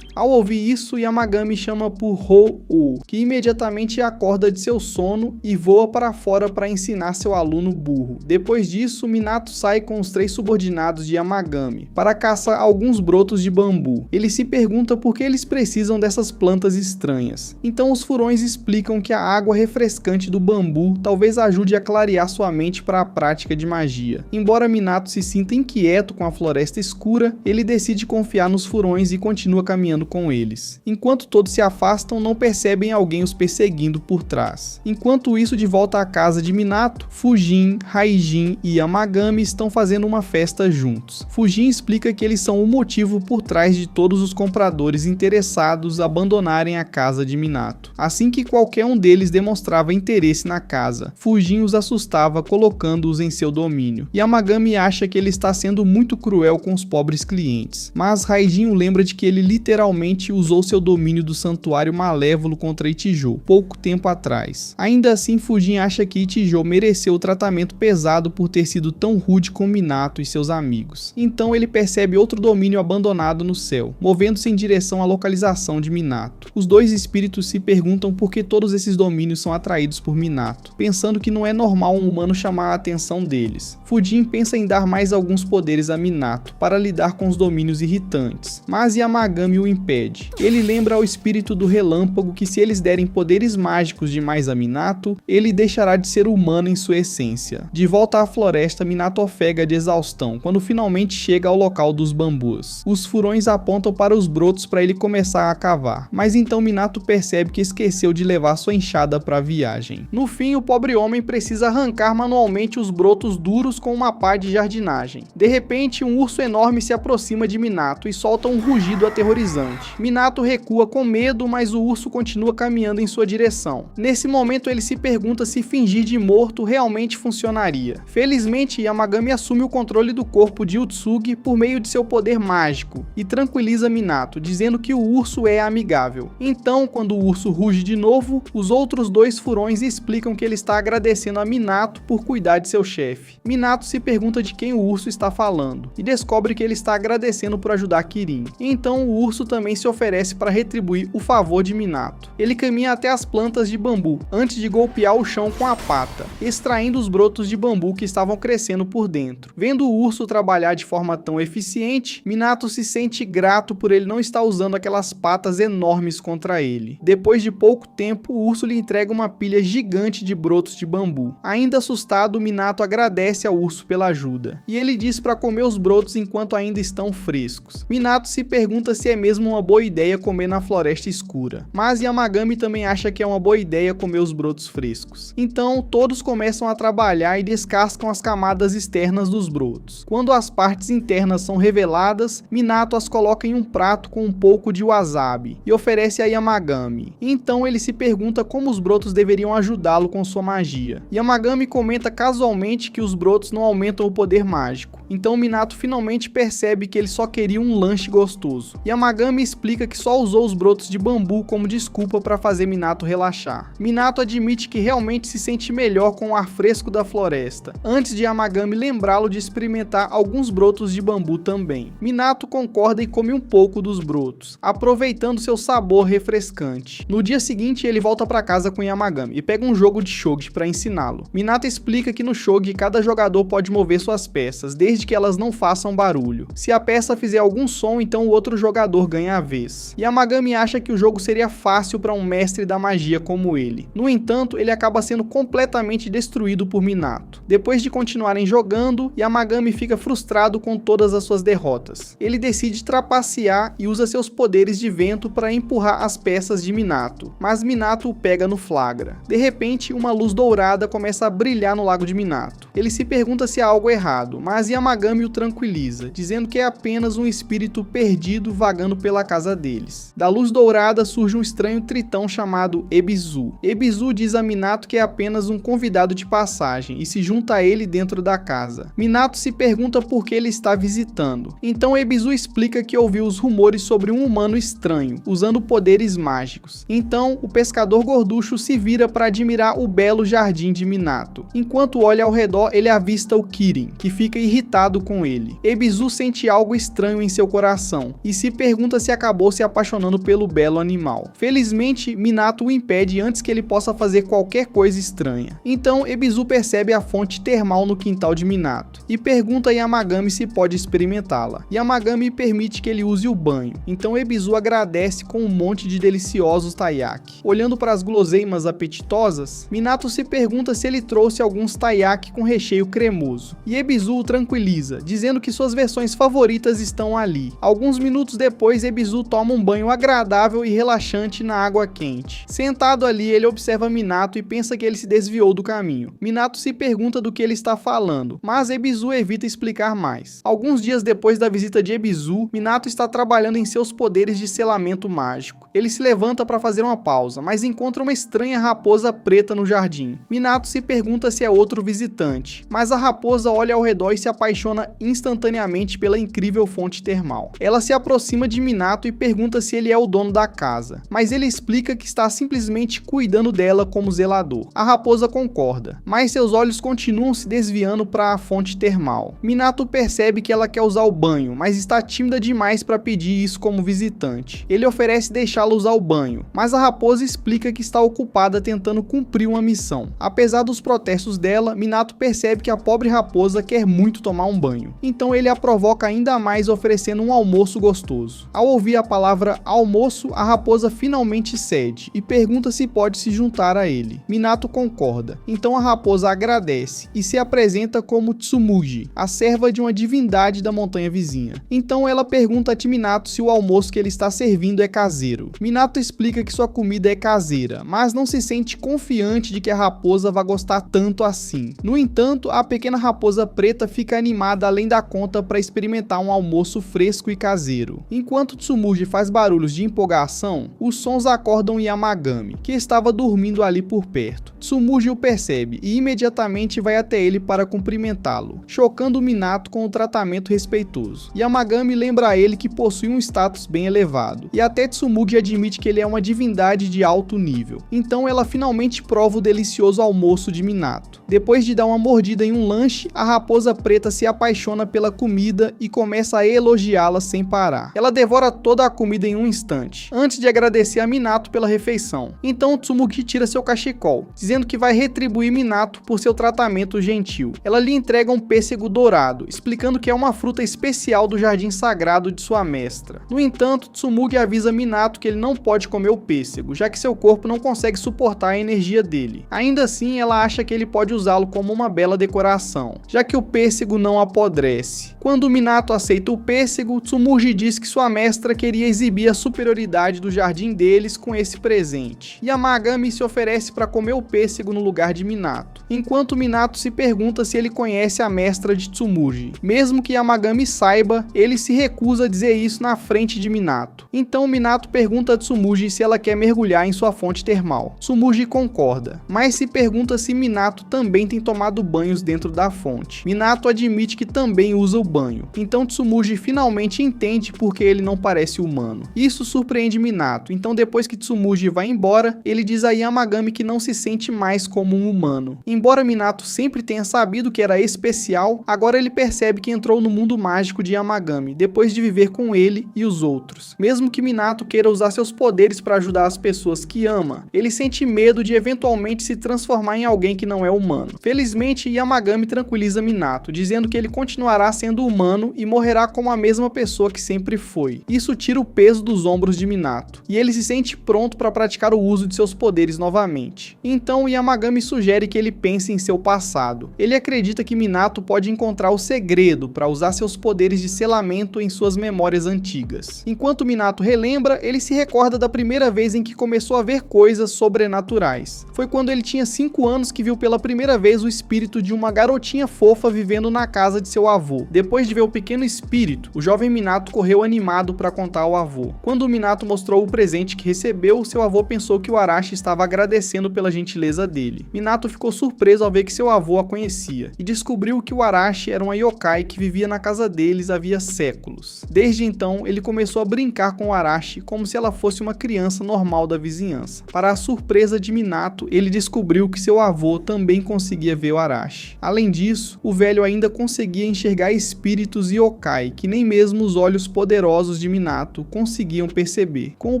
Ao ouvir isso, Yamagami chama por Ho-Oh, que imediatamente acorda de seu sono e voa para fora para ensinar seu aluno burro. Depois disso, Minato sai com os 3 subordinados de Yamagami para caçar alguns brotos de bambu. Ele se pergunta por que eles precisam dessas plantas estranhas. Então os furões explicam que a água refrescante do bambu talvez ajude a clarear sua mente para a prática de magia. Embora Minato se sinta inquieto com a floresta escura, ele decide confiar nos furões e continua caminhando com eles. Enquanto todos se afastam, não percebem alguém os perseguindo por trás. Enquanto isso, de volta à casa de Minato, Fujin, Raijin e Yamagami estão fazendo uma festa juntos. Fujin explica que eles são o motivo por trás de todos os compradores interessados abandonarem a casa de Minato. Assim que qualquer um deles demonstrava interesse na casa, Fujin os assustava colocando-os em seu domínio. Yamagami acha que ele está sendo muito cruel com os pobres clientes, mas Raijin o lembra de que ele literalmente provavelmente usou seu domínio do santuário malévolo contra Ichijo pouco tempo atrás. Ainda assim, Fujin acha que Ichijo mereceu o tratamento pesado por ter sido tão rude com Minato e seus amigos. Então ele percebe outro domínio abandonado no céu, movendo-se em direção à localização de Minato. Os dois espíritos se perguntam por que todos esses domínios são atraídos por Minato, pensando que não é normal um humano chamar a atenção deles. Fujin pensa em dar mais alguns poderes a Minato para lidar com os domínios irritantes, mas Yamagami o impede. Ele lembra ao espírito do relâmpago que se eles derem poderes mágicos demais a Minato, ele deixará de ser humano em sua essência. De volta à floresta, Minato ofega de exaustão quando finalmente chega ao local dos bambus. Os furões apontam para os brotos para ele começar a cavar, mas então Minato percebe que esqueceu de levar sua enxada para a viagem. No fim, o pobre homem precisa arrancar manualmente os brotos duros com uma pá de jardinagem. De repente, um urso enorme se aproxima de Minato e solta um rugido aterrorizante. Minato recua com medo, mas o urso continua caminhando em sua direção. Nesse momento, ele se pergunta se fingir de morto realmente funcionaria. Felizmente, Yamagami assume o controle do corpo de Utsugi por meio de seu poder mágico e tranquiliza Minato, dizendo que o urso é amigável. Então, quando o urso ruge de novo, os outros dois furões explicam que ele está agradecendo a Minato por cuidar de seu chefe. Minato se pergunta de quem o urso está falando e descobre que ele está agradecendo por ajudar Kirin. Então o urso também se oferece para retribuir o favor de Minato. Ele caminha até as plantas de bambu antes de golpear o chão com a pata, extraindo os brotos de bambu que estavam crescendo por dentro. Vendo o urso trabalhar de forma tão eficiente, Minato se sente grato por ele não estar usando aquelas patas enormes contra ele. Depois de pouco tempo, o urso lhe entrega uma pilha gigante de brotos de bambu. Ainda assustado, Minato agradece ao urso pela ajuda, e ele diz para comer os brotos enquanto ainda estão frescos. Minato se pergunta se é mesmo uma boa ideia comer na floresta escura, mas Yamagami também acha que é uma boa ideia comer os brotos frescos. Então, todos começam a trabalhar e descascam as camadas externas dos brotos. Quando as partes internas são reveladas, Minato as coloca em um prato com um pouco de wasabi e oferece a Yamagami. Então ele se pergunta como os brotos deveriam ajudá-lo com sua magia. Yamagami comenta casualmente que os brotos não aumentam o poder mágico. Então Minato finalmente percebe que ele só queria um lanche gostoso. Yamagami explica que só usou os brotos de bambu como desculpa para fazer Minato relaxar. Minato admite que realmente se sente melhor com o ar fresco da floresta, antes de Yamagami lembrá-lo de experimentar alguns brotos de bambu também. Minato concorda e come um pouco dos brotos, aproveitando seu sabor refrescante. No dia seguinte, ele volta para casa com Yamagami e pega um jogo de shogi para ensiná-lo. Minato explica que no shogi cada jogador pode mover suas peças, desde que elas não façam barulho. Se a peça fizer algum som, então o outro jogador ganha a vez. Yamagami acha que o jogo seria fácil para um mestre da magia como ele. No entanto, ele acaba sendo completamente destruído por Minato. Depois de continuarem jogando, Yamagami fica frustrado com todas as suas derrotas. Ele decide trapacear e usa seus poderes de vento para empurrar as peças de Minato, mas Minato o pega no flagra. De repente, uma luz dourada começa a brilhar no lago de Minato. Ele se pergunta se há algo errado, mas Yamagami o tranquiliza, dizendo que é apenas um espírito perdido vagando pela casa deles. Da luz dourada surge um estranho tritão chamado Ebizu. Ebizu diz a Minato que é apenas um convidado de passagem e se junta a ele dentro da casa. Minato se pergunta por que ele está visitando. Então Ebizu explica que ouviu os rumores sobre um humano estranho, usando poderes mágicos. Então o pescador gorducho se vira para admirar o belo jardim de Minato. Enquanto olha ao redor, ele avista o Kirin, que fica irritado com ele. Ebizu sente algo estranho em seu coração e se pergunta se acabou se apaixonando pelo belo animal. Felizmente, Minato o impede antes que ele possa fazer qualquer coisa estranha. Então Ebizu percebe a fonte termal no quintal de Minato e pergunta a Yamagami se pode experimentá-la. Yamagami permite que ele use o banho, então Ebizu agradece com um monte de deliciosos taiyaki. Olhando para as guloseimas apetitosas, Minato se pergunta se ele trouxe alguns taiyaki com recheio cremoso, e Ebizu o tranquiliza, dizendo que suas versões favoritas estão ali. Alguns minutos depois, Ebizu toma um banho agradável e relaxante na água quente. Sentado ali, ele observa Minato e pensa que ele se desviou do caminho. Minato se pergunta do que ele está falando, mas Ebizu evita explicar mais. Alguns dias depois da visita de Ebizu, Minato está trabalhando em seus poderes de selamento mágico. Ele se levanta para fazer uma pausa, mas encontra uma estranha raposa preta no jardim. Minato se pergunta se é outro visitante, fonte, mas a raposa olha ao redor e se apaixona instantaneamente pela incrível fonte termal. Ela se aproxima de Minato e pergunta se ele é o dono da casa, mas ele explica que está simplesmente cuidando dela como zelador. A raposa concorda, mas seus olhos continuam se desviando para a fonte termal. Minato percebe que ela quer usar o banho, mas está tímida demais para pedir isso como visitante. Ele oferece deixá-la usar o banho, mas a raposa explica que está ocupada tentando cumprir uma missão. Apesar dos protestos dela, Minato percebe que a pobre raposa quer muito tomar um banho. Então ele a provoca ainda mais oferecendo um almoço gostoso. Ao ouvir a palavra almoço, a raposa finalmente cede e pergunta se pode se juntar a ele. Minato concorda. Então a raposa agradece e se apresenta como Tsumugi, a serva de uma divindade da montanha vizinha. Então ela pergunta a Minato se o almoço que ele está servindo é caseiro. Minato explica que sua comida é caseira, mas não se sente confiante de que a raposa vai gostar tanto assim. No entanto, a pequena raposa preta fica animada além da conta para experimentar um almoço fresco e caseiro. Enquanto Tsumugi faz barulhos de empolgação, os sons acordam Yamagami, que estava dormindo ali por perto. Tsumugi o percebe e imediatamente vai até ele para cumprimentá-lo, chocando Minato com o tratamento respeitoso. Yamagami lembra a ele que possui um status bem elevado, e até Tsumugi admite que ele é uma divindade de alto nível. Então ela finalmente prova o delicioso almoço de Minato. Depois de dar uma mordida em um lanche, a raposa preta se apaixona pela comida e começa a elogiá-la sem parar. Ela devora toda a comida em um instante, antes de agradecer a Minato pela refeição. Então Tsumugi tira seu cachecol, dizendo que vai retribuir Minato por seu tratamento gentil. Ela lhe entrega um pêssego dourado, explicando que é uma fruta especial do jardim sagrado de sua mestra. No entanto, Tsumugi avisa Minato que ele não pode comer o pêssego, já que seu corpo não consegue suportar a energia dele. Ainda assim, ela acha que ele pode usá-lo como uma bela decoração, já que o pêssego não apodrece. Quando Minato aceita o pêssego, Tsumugi diz que sua mestra queria exibir a superioridade do jardim deles com esse presente. Yamagami se oferece para comer o pêssego no lugar de Minato, enquanto Minato se pergunta se ele conhece a mestra de Tsumugi. Mesmo que Yamagami saiba, ele se recusa a dizer isso na frente de Minato. Então Minato pergunta a Tsumugi se ela quer mergulhar em sua fonte termal. Tsumugi concorda, mas se pergunta se Minato também tem tomado banhos dentro da fonte. Minato admite que também usa o banho. Então Tsumugi finalmente entende porque ele não parece humano. Isso surpreende Minato, então depois que Tsumugi vai embora, ele diz a Yamagami que não se sente mais como um humano. Embora Minato sempre tenha sabido que era especial, agora ele percebe que entrou no mundo mágico de Yamagami, depois de viver com ele e os outros. Mesmo que Minato queira usar seus poderes para ajudar as pessoas que ama, ele sente medo de eventualmente se transformar em alguém que não é humano. Felizmente, Yamagami tranquiliza Minato, dizendo que ele continuará sendo humano e morrerá como a mesma pessoa que sempre foi. Isso tira o peso dos ombros de Minato, e ele se sente pronto para praticar o uso de seus poderes novamente. Então Yamagami sugere que ele pense em seu passado. Ele acredita que Minato pode encontrar o segredo para usar seus poderes de selamento em suas memórias antigas. Enquanto Minato relembra, ele se recorda da primeira vez em que começou a ver coisas sobrenaturais. Foi quando ele tinha 5 anos que viu pela primeira vez o espírito de uma garotinha fofa vivendo na casa de seu avô. Depois de ver o pequeno espírito, o jovem Minato correu animado para contar ao avô. Quando o Minato mostrou o presente que recebeu, seu avô pensou que o Arashi estava agradecendo pela gentileza dele. Minato ficou surpreso ao ver que seu avô a conhecia, e descobriu que o Arashi era uma yokai que vivia na casa deles havia séculos. Desde então, ele começou a brincar com o Arashi como se ela fosse uma criança normal da vizinhança. Para a surpresa de Minato, ele descobriu que seu avô também conseguia ver o Arashi. Além disso, o velho ainda conseguia enxergar espíritos e yokai que nem mesmo os olhos poderosos de Minato conseguiam perceber. Com o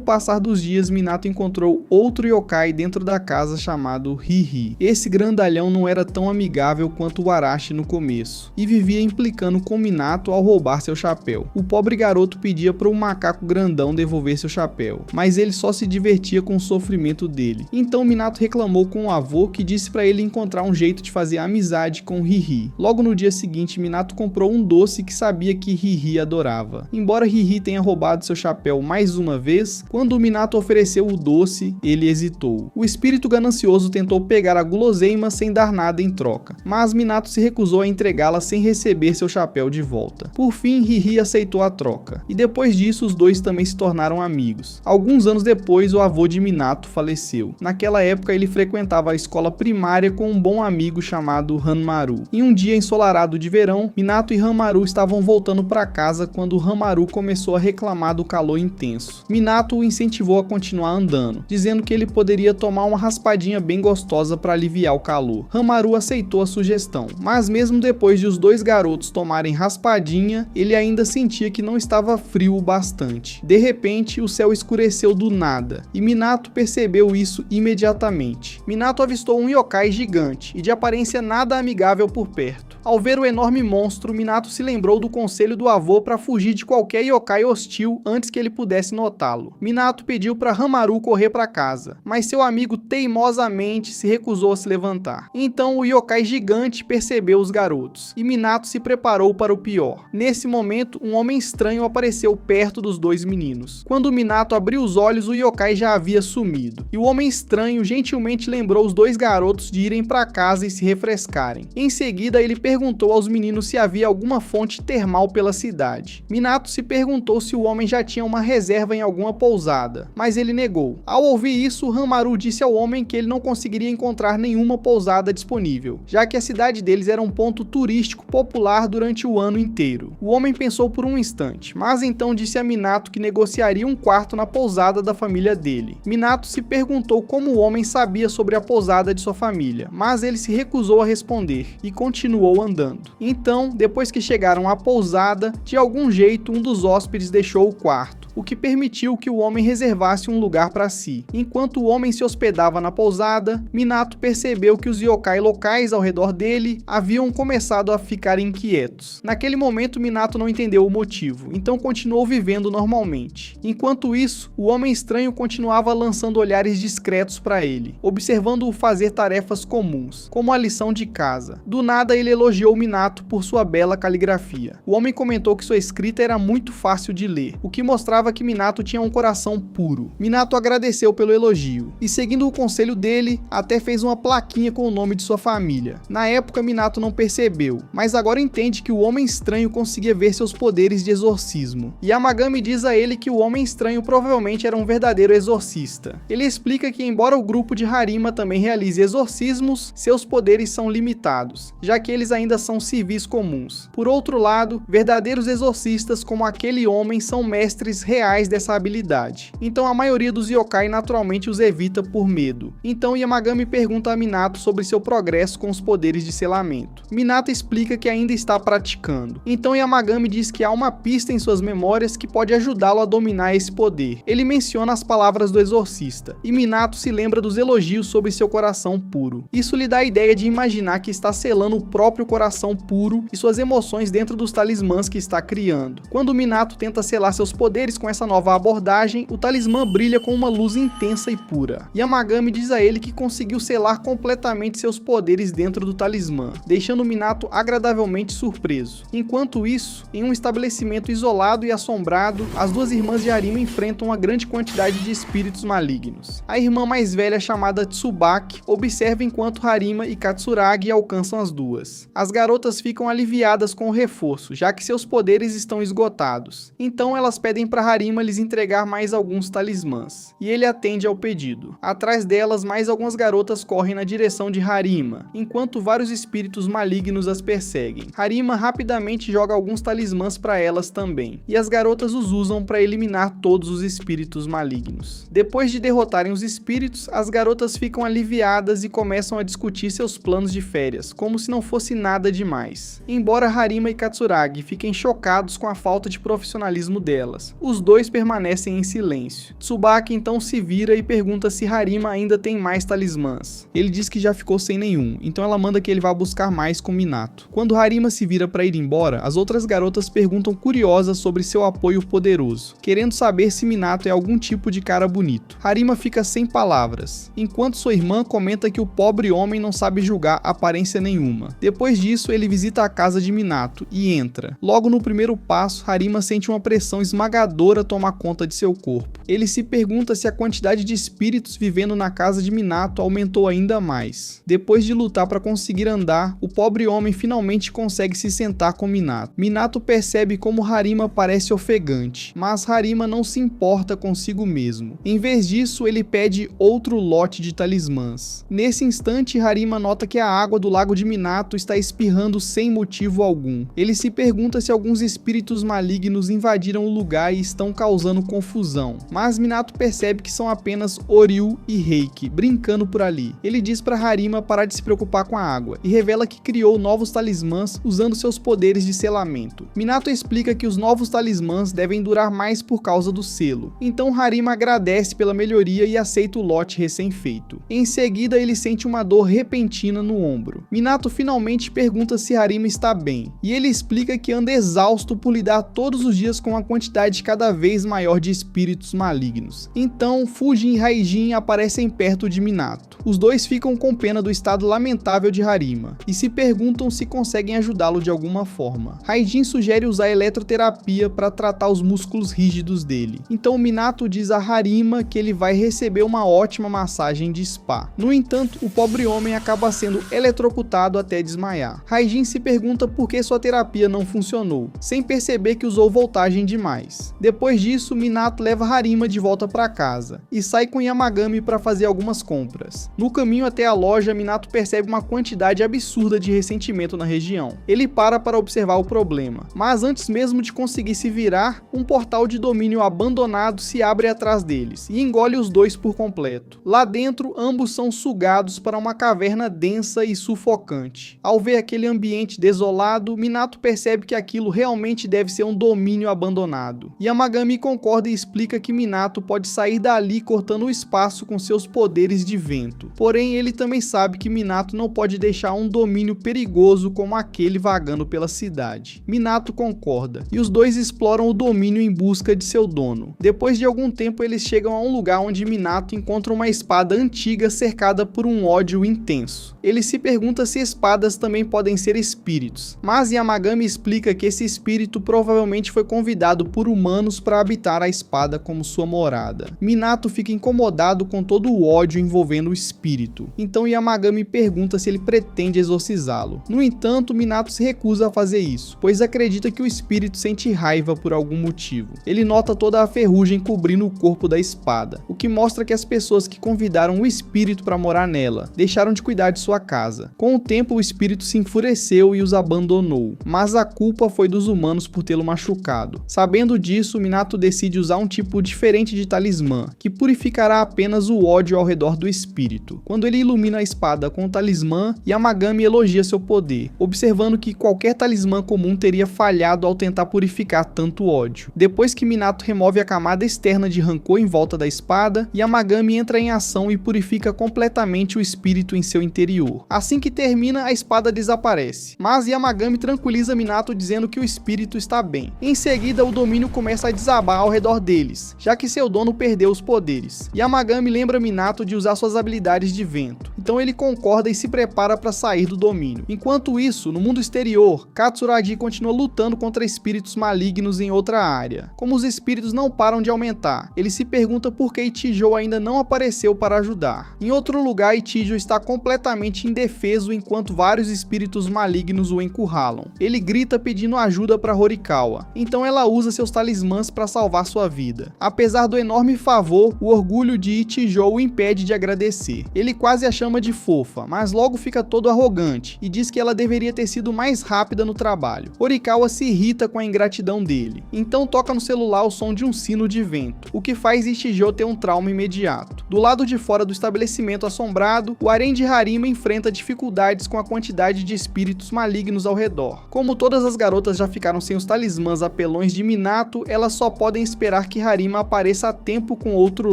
passar dos dias, Minato encontrou outro yokai dentro da casa chamado Hihi. Esse grandalhão não era tão amigável quanto o Arashi no começo, e vivia implicando com Minato ao roubar seu chapéu. O pobre garoto pedia para o macaco grandão devolver seu chapéu, mas ele só se divertia com o sofrimento dele. Então Minato reclamou com o avô, que disse para ele encontrar um jeito de fazer amizade com Hihi. Logo no dia seguinte, Minato comprou um doce que sabia que Hihi adorava. Embora Hihi tenha roubado seu chapéu mais uma vez, quando o Minato ofereceu o doce, ele hesitou. O espírito ganancioso tentou pegar a guloseima sem dar nada em troca, mas Minato se recusou a entregá-la sem receber seu chapéu de volta. Por fim, Hihi aceitou a troca, e depois disso os dois também se tornaram amigos. Alguns anos depois, o avô de Minato faleceu. Naquela época, ele frequentava a escola primária com um bom amigo chamado chamado Ranmaru. Em um dia ensolarado de verão, Minato e Ranmaru estavam voltando para casa quando Ranmaru começou a reclamar do calor intenso. Minato o incentivou a continuar andando, dizendo que ele poderia tomar uma raspadinha bem gostosa para aliviar o calor. Ranmaru aceitou a sugestão, mas mesmo depois de os dois garotos tomarem raspadinha, ele ainda sentia que não estava frio o bastante. De repente, o céu escureceu do nada, e Minato percebeu isso imediatamente. Minato avistou um yokai gigante, e de aparência nada amigável por perto. Ao ver o enorme monstro, Minato se lembrou do conselho do avô para fugir de qualquer yokai hostil antes que ele pudesse notá-lo. Minato pediu para Ranmaru correr para casa, mas seu amigo teimosamente se recusou a se levantar. Então o yokai gigante percebeu os garotos, e Minato se preparou para o pior. Nesse momento, um homem estranho apareceu perto dos dois meninos. Quando Minato abriu os olhos, o yokai já havia sumido, e o homem estranho gentilmente lembrou os dois garotos de irem para casa e se refrescarem. Em seguida, ele perguntou aos meninos se havia alguma fonte termal pela cidade. Minato se perguntou se o homem já tinha uma reserva em alguma pousada, mas ele negou. Ao ouvir isso, Ranmaru disse ao homem que ele não conseguiria encontrar nenhuma pousada disponível, já que a cidade deles era um ponto turístico popular durante o ano inteiro. O homem pensou por um instante, mas então disse a Minato que negociaria um quarto na pousada da família dele. Minato se perguntou como o homem sabia sobre a pousada de sua família, mas ele se recusou a responder e continuou andando. Então, depois que chegaram à pousada, de algum jeito um dos hóspedes deixou o quarto, o que permitiu que o homem reservasse um lugar para si. Enquanto o homem se hospedava na pousada, Minato percebeu que os yokai locais ao redor dele haviam começado a ficar inquietos. Naquele momento, Minato não entendeu o motivo, então continuou vivendo normalmente. Enquanto isso, o homem estranho continuava lançando olhares discretos para ele, observando-o fazer tarefas comuns, como a lição de casa. Do nada, ele elogiou Minato por sua bela caligrafia. O homem comentou que sua escrita era muito fácil de ler, o que mostrava que Minato tinha um coração puro. Minato agradeceu pelo elogio, e seguindo o conselho dele, até fez uma plaquinha com o nome de sua família. Na época, Minato não percebeu, mas agora entende que o homem estranho conseguia ver seus poderes de exorcismo. Yamagami diz a ele que o homem estranho provavelmente era um verdadeiro exorcista. Ele explica que embora o grupo de Harima também realize exorcismos, seus poderes são limitados, já que eles ainda são civis comuns. Por outro lado, verdadeiros exorcistas como aquele homem são mestres reais dessa habilidade. Então a maioria dos yokai naturalmente os evita por medo. Então Yamagami pergunta a Minato sobre seu progresso com os poderes de selamento. Minato explica que ainda está praticando. Então Yamagami diz que há uma pista em suas memórias que pode ajudá-lo a dominar esse poder. Ele menciona as palavras do exorcista, e Minato se lembra dos elogios sobre seu coração puro. Isso lhe dá a ideia de imaginar que está selando o próprio coração puro e suas emoções dentro dos talismãs que está criando. Quando Minato tenta selar seus poderes com essa nova abordagem, o talismã brilha com uma luz intensa e pura. Yamagami diz a ele que conseguiu selar completamente seus poderes dentro do talismã, deixando Minato agradavelmente surpreso. Enquanto isso, em um estabelecimento isolado e assombrado, as duas irmãs de Harima enfrentam uma grande quantidade de espíritos malignos. A irmã mais velha, chamada Tsubaki, observa enquanto Harima e Katsuragi alcançam as duas. As garotas ficam aliviadas com o reforço, já que seus poderes estão esgotados. Então elas pedem para Harima lhes entregar mais alguns talismãs, e ele atende ao pedido. Atrás delas, mais algumas garotas correm na direção de Harima, enquanto vários espíritos malignos as perseguem. Harima rapidamente joga alguns talismãs para elas também, e as garotas os usam para eliminar todos os espíritos malignos. Depois de derrotarem os espíritos, as garotas ficam aliviadas e começam a discutir seus planos de férias, como se não fosse nada demais. Embora Harima e Katsuragi fiquem chocados com a falta de profissionalismo delas, os dois permanecem em silêncio. Tsubaki então se vira e pergunta se Harima ainda tem mais talismãs. Ele diz que já ficou sem nenhum, então ela manda que ele vá buscar mais com Minato. Quando Harima se vira para ir embora, as outras garotas perguntam curiosas sobre seu apoio poderoso, querendo saber se Minato é algum tipo de cara bonito. Harima fica sem palavras, enquanto sua irmã comenta que o pobre homem não sabe julgar aparência nenhuma. Depois disso, ele visita a casa de Minato e entra. Logo no primeiro passo, Harima sente uma pressão esmagadora tomar conta de seu corpo. Ele se pergunta se a quantidade de espíritos vivendo na casa de Minato aumentou ainda mais. Depois de lutar para conseguir andar, o pobre homem finalmente consegue se sentar com Minato. Minato percebe como Harima parece ofegante, mas Harima não se importa consigo mesmo. Em vez disso, ele pede outro lote de talismãs. Nesse instante, Harima nota que que a água do lago de Minato está espirrando sem motivo algum. Ele se pergunta se alguns espíritos malignos invadiram o lugar e estão causando confusão, mas Minato percebe que são apenas Oryu e Reiki brincando por ali. Ele diz para Harima parar de se preocupar com a água e revela que criou novos talismãs usando seus poderes de selamento. Minato explica que os novos talismãs devem durar mais por causa do selo. Então Harima agradece pela melhoria e aceita o lote recém-feito. Em seguida, ele sente uma dor repentina no ombro. Minato finalmente pergunta se Harima está bem, e ele explica que anda exausto por lidar todos os dias com uma quantidade cada vez maior de espíritos malignos. Então, Fujin e Raijin aparecem perto de Minato. Os dois ficam com pena do estado lamentável de Harima, e se perguntam se conseguem ajudá-lo de alguma forma. Raijin sugere usar eletroterapia para tratar os músculos rígidos dele. Então Minato diz a Harima que ele vai receber uma ótima massagem de spa. No entanto, o pobre homem acaba sendo eletrocutado até desmaiar. Raijin se pergunta por que sua terapia não funcionou, sem perceber que usou voltagem demais. Depois disso, Minato leva Harima de volta para casa e sai com Yamagami para fazer algumas compras. No caminho até a loja, Minato percebe uma quantidade absurda de ressentimento na região. Ele para observar o problema, mas antes mesmo de conseguir se virar, um portal de domínio abandonado se abre atrás deles e engole os dois por completo. Lá dentro, ambos são sugados para uma caverna densa e sufocante. Ao ver aquele ambiente desolado, Minato percebe que aquilo realmente deve ser um domínio abandonado. Yamagami concorda e explica que Minato pode sair dali cortando o espaço com seus poderes de vento. Porém, ele também sabe que Minato não pode deixar um domínio perigoso como aquele vagando pela cidade. Minato concorda, e os dois exploram o domínio em busca de seu dono. Depois de algum tempo, eles chegam a um lugar onde Minato encontra uma espada antiga cercada por um ódio intenso. Ele se pergunta se espadas também podem ser espíritos, mas Yamagami explica que esse espírito provavelmente foi convidado por humanos para habitar a espada como sua morada. Minato fica incomodado com todo o ódio envolvendo o espírito, então Yamagami pergunta se ele pretende exorcizá-lo. No entanto, Minato se recusa a fazer isso, pois acredita que o espírito sente raiva por algum motivo. Ele nota toda a ferrugem cobrindo o corpo da espada, o que mostra que as pessoas que convidaram o espírito para morar nela deixaram de cuidar de sua casa. Com o tempo, o espírito se enfureceu e os abandonou, mas a culpa foi dos humanos por tê-lo machucado. Sabendo disso, Minato decide usar um tipo diferente de talismã, que purificará apenas o ódio ao redor do espírito. Quando ele ilumina a espada com o talismã, Yamagami elogia seu poder, observando que qualquer talismã comum teria falhado ao tentar purificar tanto ódio. Depois que Minato remove a camada externa de rancor em volta da espada, Yamagami entra em ação e purifica completamente o espírito em seu interior. Assim que termina, a espada desaparece, mas Yamagami tranquiliza Minato dizendo que o espírito está bem. Em seguida, o domínio começa a desabar ao redor deles, já que seu dono perdeu os poderes. Yamagami lembra Minato de usar suas habilidades de vento, então ele concorda e se prepara para sair do domínio. Enquanto isso, no mundo exterior, Katsuragi continua lutando contra espíritos malignos em outra área. Como os espíritos não param de aumentar, ele se pergunta por que Ichijo ainda não apareceu para ajudar. Em outro lugar, Ichijo está completamente indefeso enquanto vários espíritos malignos o encurralam. Ele grita pedindo ajuda para Horikawa, então ela usa seus talismãs para salvar sua vida. Apesar do enorme favor, o orgulho de Ichijo o impede de agradecer. Ele quase a chama de fofa, mas logo fica todo arrogante e diz que ela deveria ter sido mais rápida no trabalho. Horikawa se irrita com a ingratidão dele, então toca no celular o som de um sino de vento, o que faz Ichijo ter um trauma imediato. Do lado de fora do estabelecimento assombrado, o harém de Harima enfrenta dificuldades com a quantidade de espíritos malignos ao redor. Como todas as garotas já ficaram sem os talismãs apelões de Minato, elas só podem esperar que Harima apareça a tempo com outro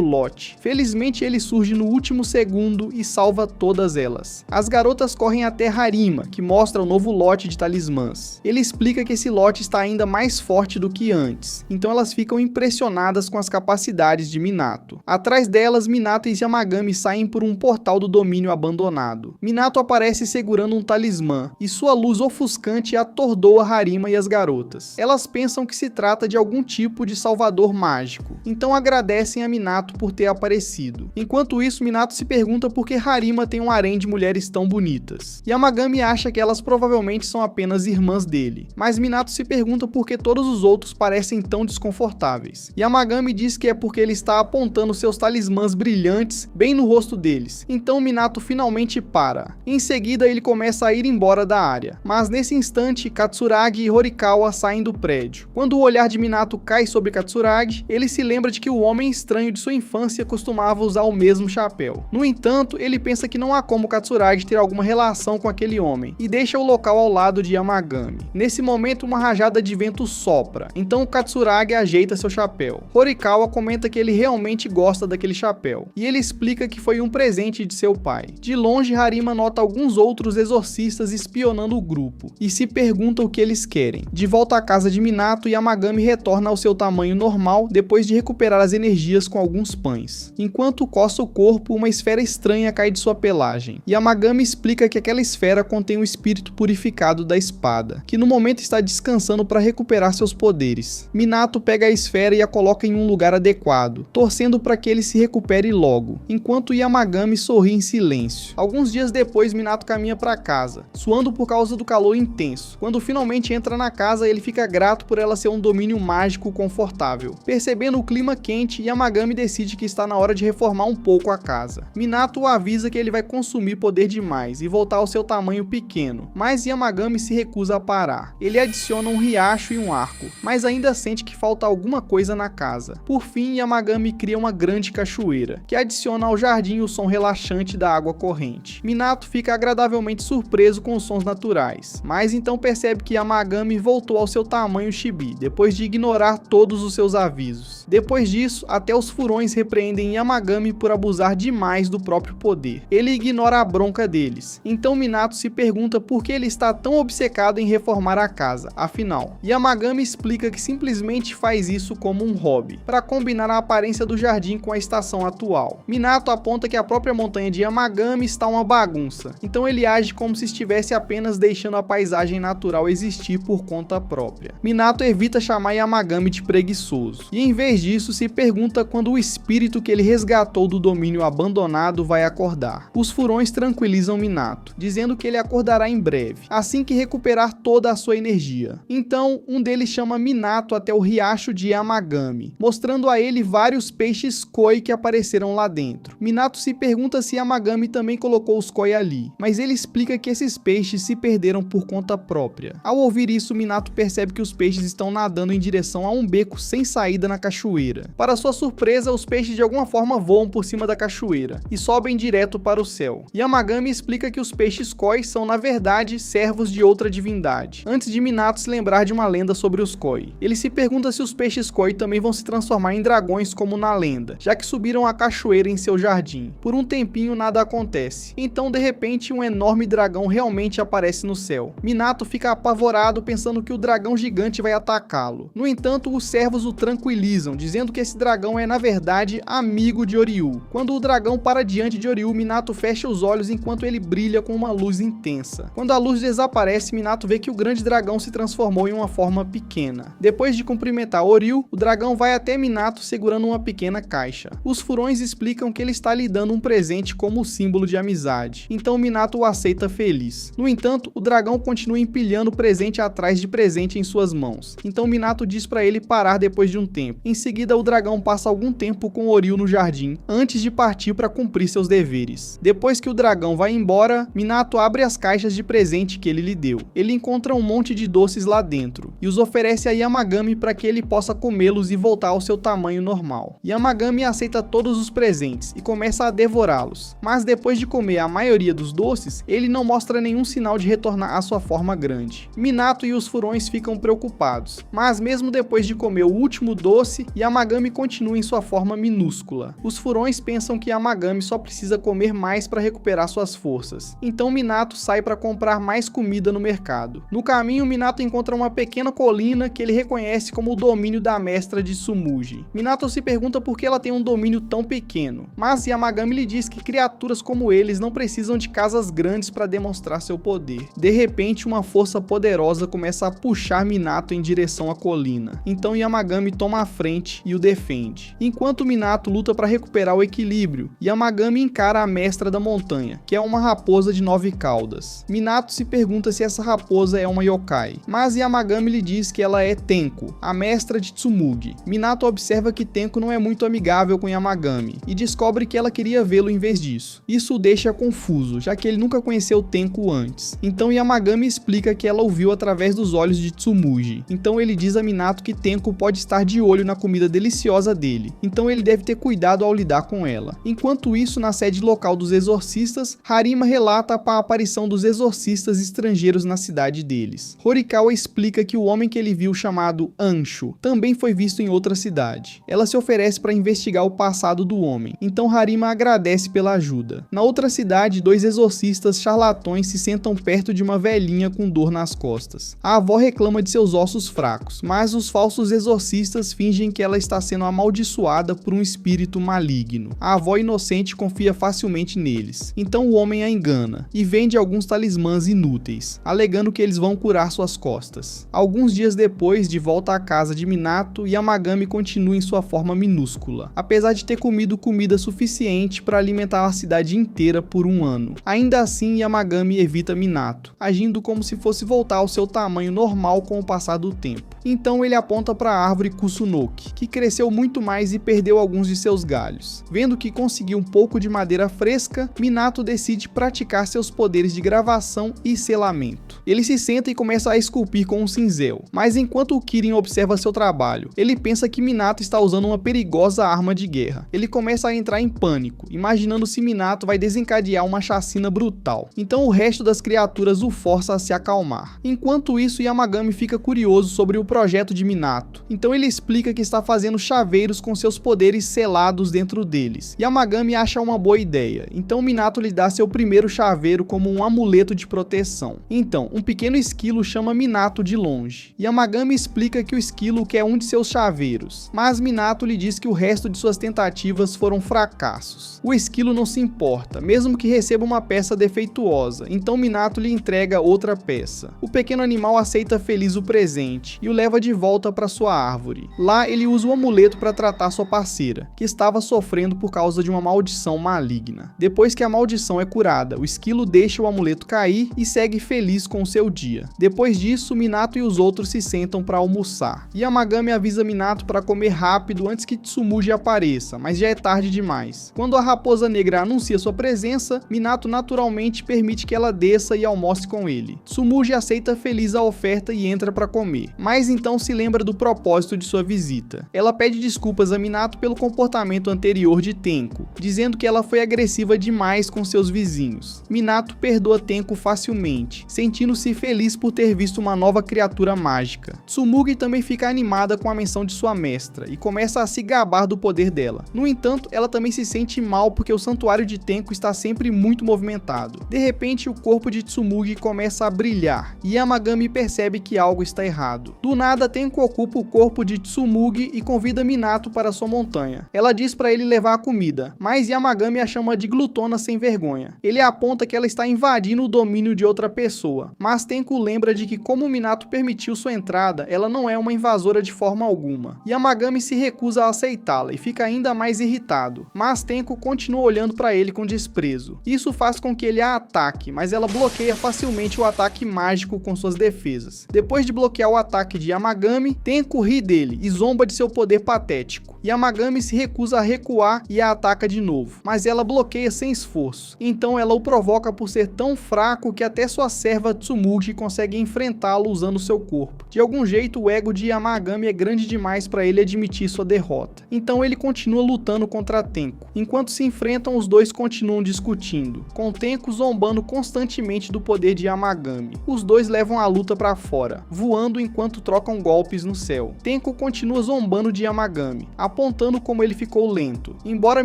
lote. Felizmente, ele surge no último segundo e salva todas elas. As garotas correm até Harima, que mostra o novo lote de talismãs. Ele explica que esse lote está ainda mais forte do que antes, então elas ficam impressionadas com as capacidades de Minato. Atrás delas, Minato e Yamagami saem por um portal do domínio abandonado. Minato aparece segurando um talismã, e sua luz ofuscante atordoa Harima e as garotas. Elas pensam que se trata de algum tipo de salvador mágico, então agradecem a Minato por ter aparecido. Enquanto isso, Minato se pergunta por que Harima tem um harém de mulheres tão bonitas. Yamagami acha que elas provavelmente são apenas irmãs dele, mas Minato se pergunta por que todos os outros parecem tão desconfortáveis. Yamagami diz que é porque ele está apontando seus talismãs brilhantes bem no rosto deles, então Minato finalmente para. para. Em seguida, ele começa a ir embora da área. Mas nesse instante, Katsuragi e Horikawa saem do prédio. Quando o olhar de Minato cai sobre Katsuragi, ele se lembra de que o homem estranho de sua infância costumava usar o mesmo chapéu. No entanto, ele pensa que não há como Katsuragi ter alguma relação com aquele homem, e deixa o local ao lado de Yamagami. Nesse momento, uma rajada de vento sopra, então o Katsuragi ajeita seu chapéu. Horikawa comenta que ele realmente gosta daquele chapéu, e ele explica que foi um presente de seu pai. De longe, Harima nota alguns outros exorcistas espionando o grupo, e se pergunta o que eles querem. De volta à casa de Minato, Yamagami retorna ao seu tamanho normal depois de recuperar as energias com alguns pães. Enquanto coça o corpo, uma esfera estranha cai de sua pelagem. Yamagami explica que aquela esfera contém o espírito purificado da espada, que no momento está descansando para recuperar seus poderes. Minato pega a esfera e a coloca em um lugar adequado, torcendo para que ele se recupere logo, enquanto Yamagami sorri em silêncio. Alguns dias depois, Minato caminha para casa, suando por causa do calor intenso. Quando finalmente entra na casa, ele fica grato por ela ser um domínio mágico confortável. Percebendo o clima quente, Yamagami decide que está na hora de reformar um pouco a casa. Minato o avisa que ele vai consumir poder demais e voltar ao seu tamanho pequeno, mas Yamagami se recusa a parar. Ele adiciona um riacho e um arco, mas ainda sente que falta alguma coisa na casa. Por fim, Yamagami cria uma grande cachoeira, que adiciona ao jardim o som relaxante da água corrente. Minato fica agradavelmente surpreso com os sons naturais, mas então percebe que Yamagami voltou ao seu tamanho chibi, depois de ignorar todos os seus avisos. Depois disso, até os furões repreendem Yamagami por abusar demais do próprio poder. Ele ignora a bronca deles. Então Minato se pergunta por que ele está tão obcecado em reformar a casa. Afinal, Yamagami explica que simplesmente faz isso como um hobby, para combinar a aparência do jardim com a estação atual. Minato aponta que a própria montanha de Yamagami está uma bagunça, então ele age como se estivesse apenas deixando a paisagem natural existir por conta própria. Minato evita chamar Yamagami de preguiçoso, e em vez disso se pergunta quando o espírito que ele resgatou do domínio abandonado vai acordar. Os furões tranquilizam Minato, dizendo que ele acordará em breve, assim que recuperar toda a sua energia. Então, um deles chama Minato até o riacho de Yamagami, mostrando a ele vários peixes koi que apareceram lá dentro. Minato se pergunta se Yamagami também colocou os koi ali, mas ele explica que esses peixes se perderam por conta própria. Ao ouvir isso, Minato percebe que os peixes estão nadando em direção a um beco sem saída na cachoeira. Para sua surpresa, os peixes de alguma forma voam por cima da cachoeira e sobem direto para o céu. Yamagami explica que os peixes koi são na verdade servos de outra divindade, antes de Minato se lembrar de uma lenda sobre os koi. Ele se pergunta se os peixes koi também vão se transformar em dragões como na lenda, já que subiram a cachoeira em seu jardim. Por um tempinho nada acontece, então de repente um enorme dragão realmente aparece no céu. Minato fica apavorado pensando que o dragão gigante vai atacá-lo. No entanto, os servos o tranquilizam, dizendo que esse dragão é na verdade amigo de Oryu. Quando o dragão para diante de Oryu, Minato fecha os olhos enquanto ele brilha com uma luz intensa. Quando a luz desaparece, Minato vê que o grande dragão se transformou em uma forma pequena. Depois de cumprimentar Oryu, o dragão vai até Minato segurando uma pequena caixa. Os furões explicam que ele está lhe dando um presente como símbolo de amizade, então Minato o aceita feliz. No entanto, o dragão continua empilhando presente atrás de presente em suas mãos, então Minato diz para ele parar depois de um tempo. Em seguida, o dragão passa algum tempo com Oryu no jardim, antes de partir para cumprir seus deveres. Depois que o dragão vai embora, Minato abre as caixas de presente que ele lhe deu. Ele encontra um monte de doces lá dentro, e os oferece a Yamagami para que ele possa comê-los e voltar ao seu tamanho normal. Yamagami aceita todos os presentes e começa a devorá-los, mas depois de comer a maioria dos doces, ele não mostra nenhum sinal de retornar à sua forma grande. Minato e os furões ficam preocupados, mas mesmo depois de comer o último doce, Yamagami continua em sua forma minúscula. Os furões pensam que Yamagami só precisa comer mais para recuperar suas forças, então Minato sai para comprar mais comida no mercado. No caminho, Minato encontra uma pequena colina que ele reconhece como o domínio da mestra de Tsumugi. Minato se pergunta por que ela tem um domínio tão pequeno, mas Yamagami lhe diz que criaturas como eles não precisam de casas grandes para demonstrar seu poder. De repente, uma força poderosa começa a puxar Minato em direção à colina, então Yamagami toma a frente e o defende. Enquanto Minato luta para recuperar o equilíbrio, Yamagami encara a mestra da montanha, que é uma raposa de 9 caudas. Minato se pergunta se essa raposa é uma yokai, mas Yamagami lhe diz que ela é Tenko, a mestra de Tsumugi. Minato observa que Tenko não é muito amigável com Yamagami e descobre que ela queria vê-lo em vez disso. Isso o deixa confuso confuso, já que ele nunca conheceu Tenko antes. Então Yamagami explica que ela o viu através dos olhos de Tsumugi. Então ele diz a Minato que Tenko pode estar de olho na comida deliciosa dele, então ele deve ter cuidado ao lidar com ela. Enquanto isso, na sede local dos exorcistas, Harima relata a aparição dos exorcistas estrangeiros na cidade deles. Horikawa explica que o homem que ele viu, chamado Ansho, também foi visto em outra cidade. Ela se oferece para investigar o passado do homem, então Harima agradece pela ajuda. Na outra cidade, 2 exorcistas charlatões se sentam perto de uma velhinha com dor nas costas. A avó reclama de seus ossos fracos, mas os falsos exorcistas fingem que ela está sendo amaldiçoada por um espírito maligno. A avó inocente confia facilmente neles, então o homem a engana e vende alguns talismãs inúteis, alegando que eles vão curar suas costas. Alguns dias depois, de volta à casa de Minato, Yamagami continua em sua forma minúscula, apesar de ter comido comida suficiente para alimentar a cidade inteira por um ano. Ainda assim, Yamagami evita Minato, agindo como se fosse voltar ao seu tamanho normal com o passar do tempo. Então ele aponta para a árvore Kusunoki, que cresceu muito mais e perdeu alguns de seus galhos. Vendo que conseguiu um pouco de madeira fresca, Minato decide praticar seus poderes de gravação e selamento. Ele se senta e começa a esculpir com um cinzel, mas enquanto o Kirin observa seu trabalho, ele pensa que Minato está usando uma perigosa arma de guerra. Ele começa a entrar em pânico, imaginando se Minato vai desencadear uma chacina brutal. Então o resto das criaturas o força a se acalmar. Enquanto isso, Yamagami fica curioso sobre o projeto de Minato. Então ele explica que está fazendo chaveiros com seus poderes selados dentro deles. Yamagami acha uma boa ideia, então Minato lhe dá seu primeiro chaveiro como um amuleto de proteção. Então, um pequeno esquilo chama Minato de longe. Yamagami explica que o esquilo quer um de seus chaveiros, mas Minato lhe diz que o resto de suas tentativas foram fracassos. O esquilo não se importa, mesmo que receba uma peça defeituosa, então Minato lhe entrega outra peça. O pequeno animal aceita feliz o presente e o leva de volta para sua árvore. Lá ele usa o amuleto para tratar sua parceira, que estava sofrendo por causa de uma maldição maligna. Depois que a maldição é curada, o esquilo deixa o amuleto cair e segue feliz com o seu dia. Depois disso, Minato e os outros se sentam para almoçar. Yamagami avisa Minato para comer rápido antes que Tsumugi apareça, mas já é tarde demais. Quando a raposa negra anuncia sua presença, Minato naturalmente permite que ela desça e almoce com ele. Tsumugi aceita feliz a oferta e entra para comer, mas então se lembra do propósito de sua visita. Ela pede desculpas a Minato pelo comportamento anterior de Tenko, dizendo que ela foi agressiva demais com seus vizinhos. Minato perdoa Tenko facilmente, sentindo-se feliz por ter visto uma nova criatura mágica. Tsumugi também fica animada com a menção de sua mestra e começa a se gabar do poder dela. No entanto, ela também se sente mal porque o santuário de Tenko está sempre muito movimentado. De repente, o corpo de Tsumugi começa a brilhar e Yamagami percebe que algo está errado. Do nada, Tenko ocupa o corpo de Tsumugi e convida Minato para sua montanha. Ela diz para ele levar a comida, mas Yamagami a chama de glutona sem vergonha. Ele aponta que ela está invadindo o domínio de outra pessoa, mas Tenko lembra de que como Minato permitiu sua entrada, ela não é uma invasora de forma alguma. Yamagami se recusa a aceitá-la e fica ainda mais irritado, mas Tenko continua olhando para ele com desprezo. Isso faz com que ele a ataque, mas ela bloqueia facilmente o ataque mágico com suas defesas. Depois de bloquear o ataque de Yamagami, Tenko ri dele e zomba de seu poder patético. Yamagami se recusa a recuar e a ataca de novo, mas ela bloqueia sem esforço. Então ela o provoca por ser tão fraco que até sua serva Tsumugi consegue enfrentá-lo usando seu corpo. De algum jeito, o ego de Yamagami é grande demais para ele admitir sua derrota. Então ele continua lutando contra Tenko. Enquanto se enfrentam, os dois continuam discutindo, com Tenko zombando constantemente do poder de Yamagami. Os dois levam a luta para fora, voando enquanto trocam golpes no céu. Tenko continua zombando de Yamagami, apontando como ele ficou lento. Embora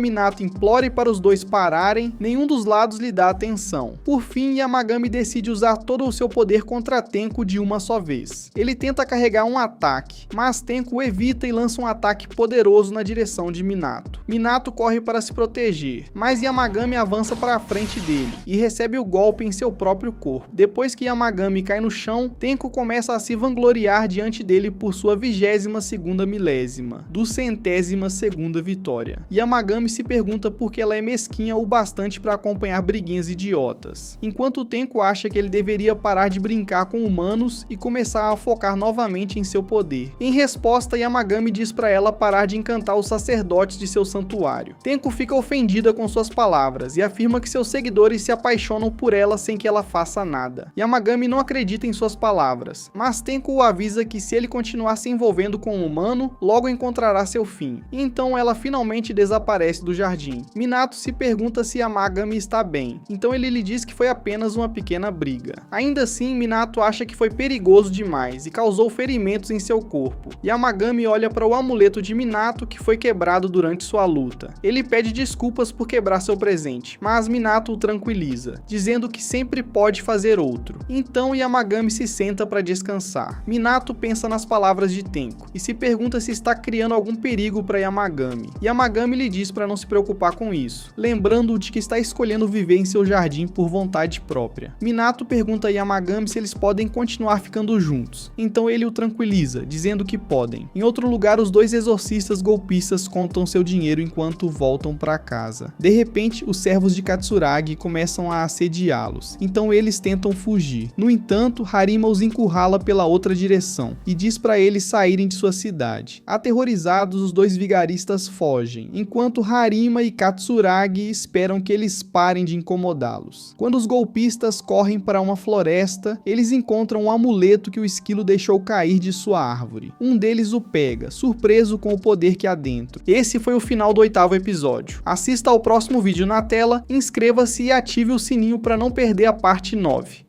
Minato implore para os dois pararem, nenhum dos lados lhe dá atenção. Por fim, Yamagami decide usar todo o seu poder contra Tenko de uma só vez. Ele tenta carregar um ataque, mas Tenko evita e lança um ataque poderoso na direção de Minato. Minato corre para se proteger, mas Yamagami avança para a frente dele e recebe o golpe em seu próprio corpo. Depois que Yamagami cai no chão, Tenko começa a se vangloriar diante dele por sua 22ª milésima, do 100º 32ª vitória. Yamagami se pergunta por que ela é mesquinha o bastante para acompanhar briguinhas idiotas, enquanto Tenko acha que ele deveria parar de brincar com humanos e começar a focar novamente em seu poder. Em resposta, Yamagami diz para ela parar de encantar os sacerdotes de seu santuário. Tenko fica ofendida com suas palavras e afirma que seus seguidores se apaixonam por ela sem que ela faça nada. Yamagami não acredita em suas palavras, mas Tenko o avisa que se ele continuar se envolvendo com um humano, logo encontrará seu fim. E então ela finalmente desaparece do jardim. Minato se pergunta se Yamagami está bem, então ele lhe diz que foi apenas uma pequena briga. Ainda assim, Minato acha que foi perigoso demais e causou ferimentos em seu corpo. Yamagami olha para o amuleto de Minato que foi quebrado durante sua luta. Ele pede desculpas por quebrar seu presente, mas Minato o tranquiliza, dizendo que sempre pode fazer outro. Então Yamagami se senta para descansar. Minato pensa nas palavras de Tenko e se pergunta se está criando algum perigo para Yamagami. Yamagami lhe diz para não se preocupar com isso, lembrando-o de que está escolhendo viver em seu jardim por vontade própria. Minato pergunta a Yamagami se eles podem continuar ficando juntos, então ele o tranquiliza, dizendo que podem. Em outro lugar, os dois exorcistas golpistas contam seu dinheiro enquanto voltam para casa. De repente, os servos de Katsuragi começam a assediá-los, então eles tentam fugir. No entanto, Harima os encurrala pela outra direção e diz para eles saírem de sua cidade. Aterrorizados, os dois vigaristas fogem, enquanto Harima e Katsuragi esperam que eles parem de incomodá-los. Quando os golpistas correm para uma floresta, eles encontram um amuleto que o esquilo deixou cair de sua árvore. Um deles o pega, surpreso com o poder que há dentro. Esse foi o final do 8º episódio. Assista ao próximo vídeo na tela, inscreva-se e ative o sininho para não perder a parte 9.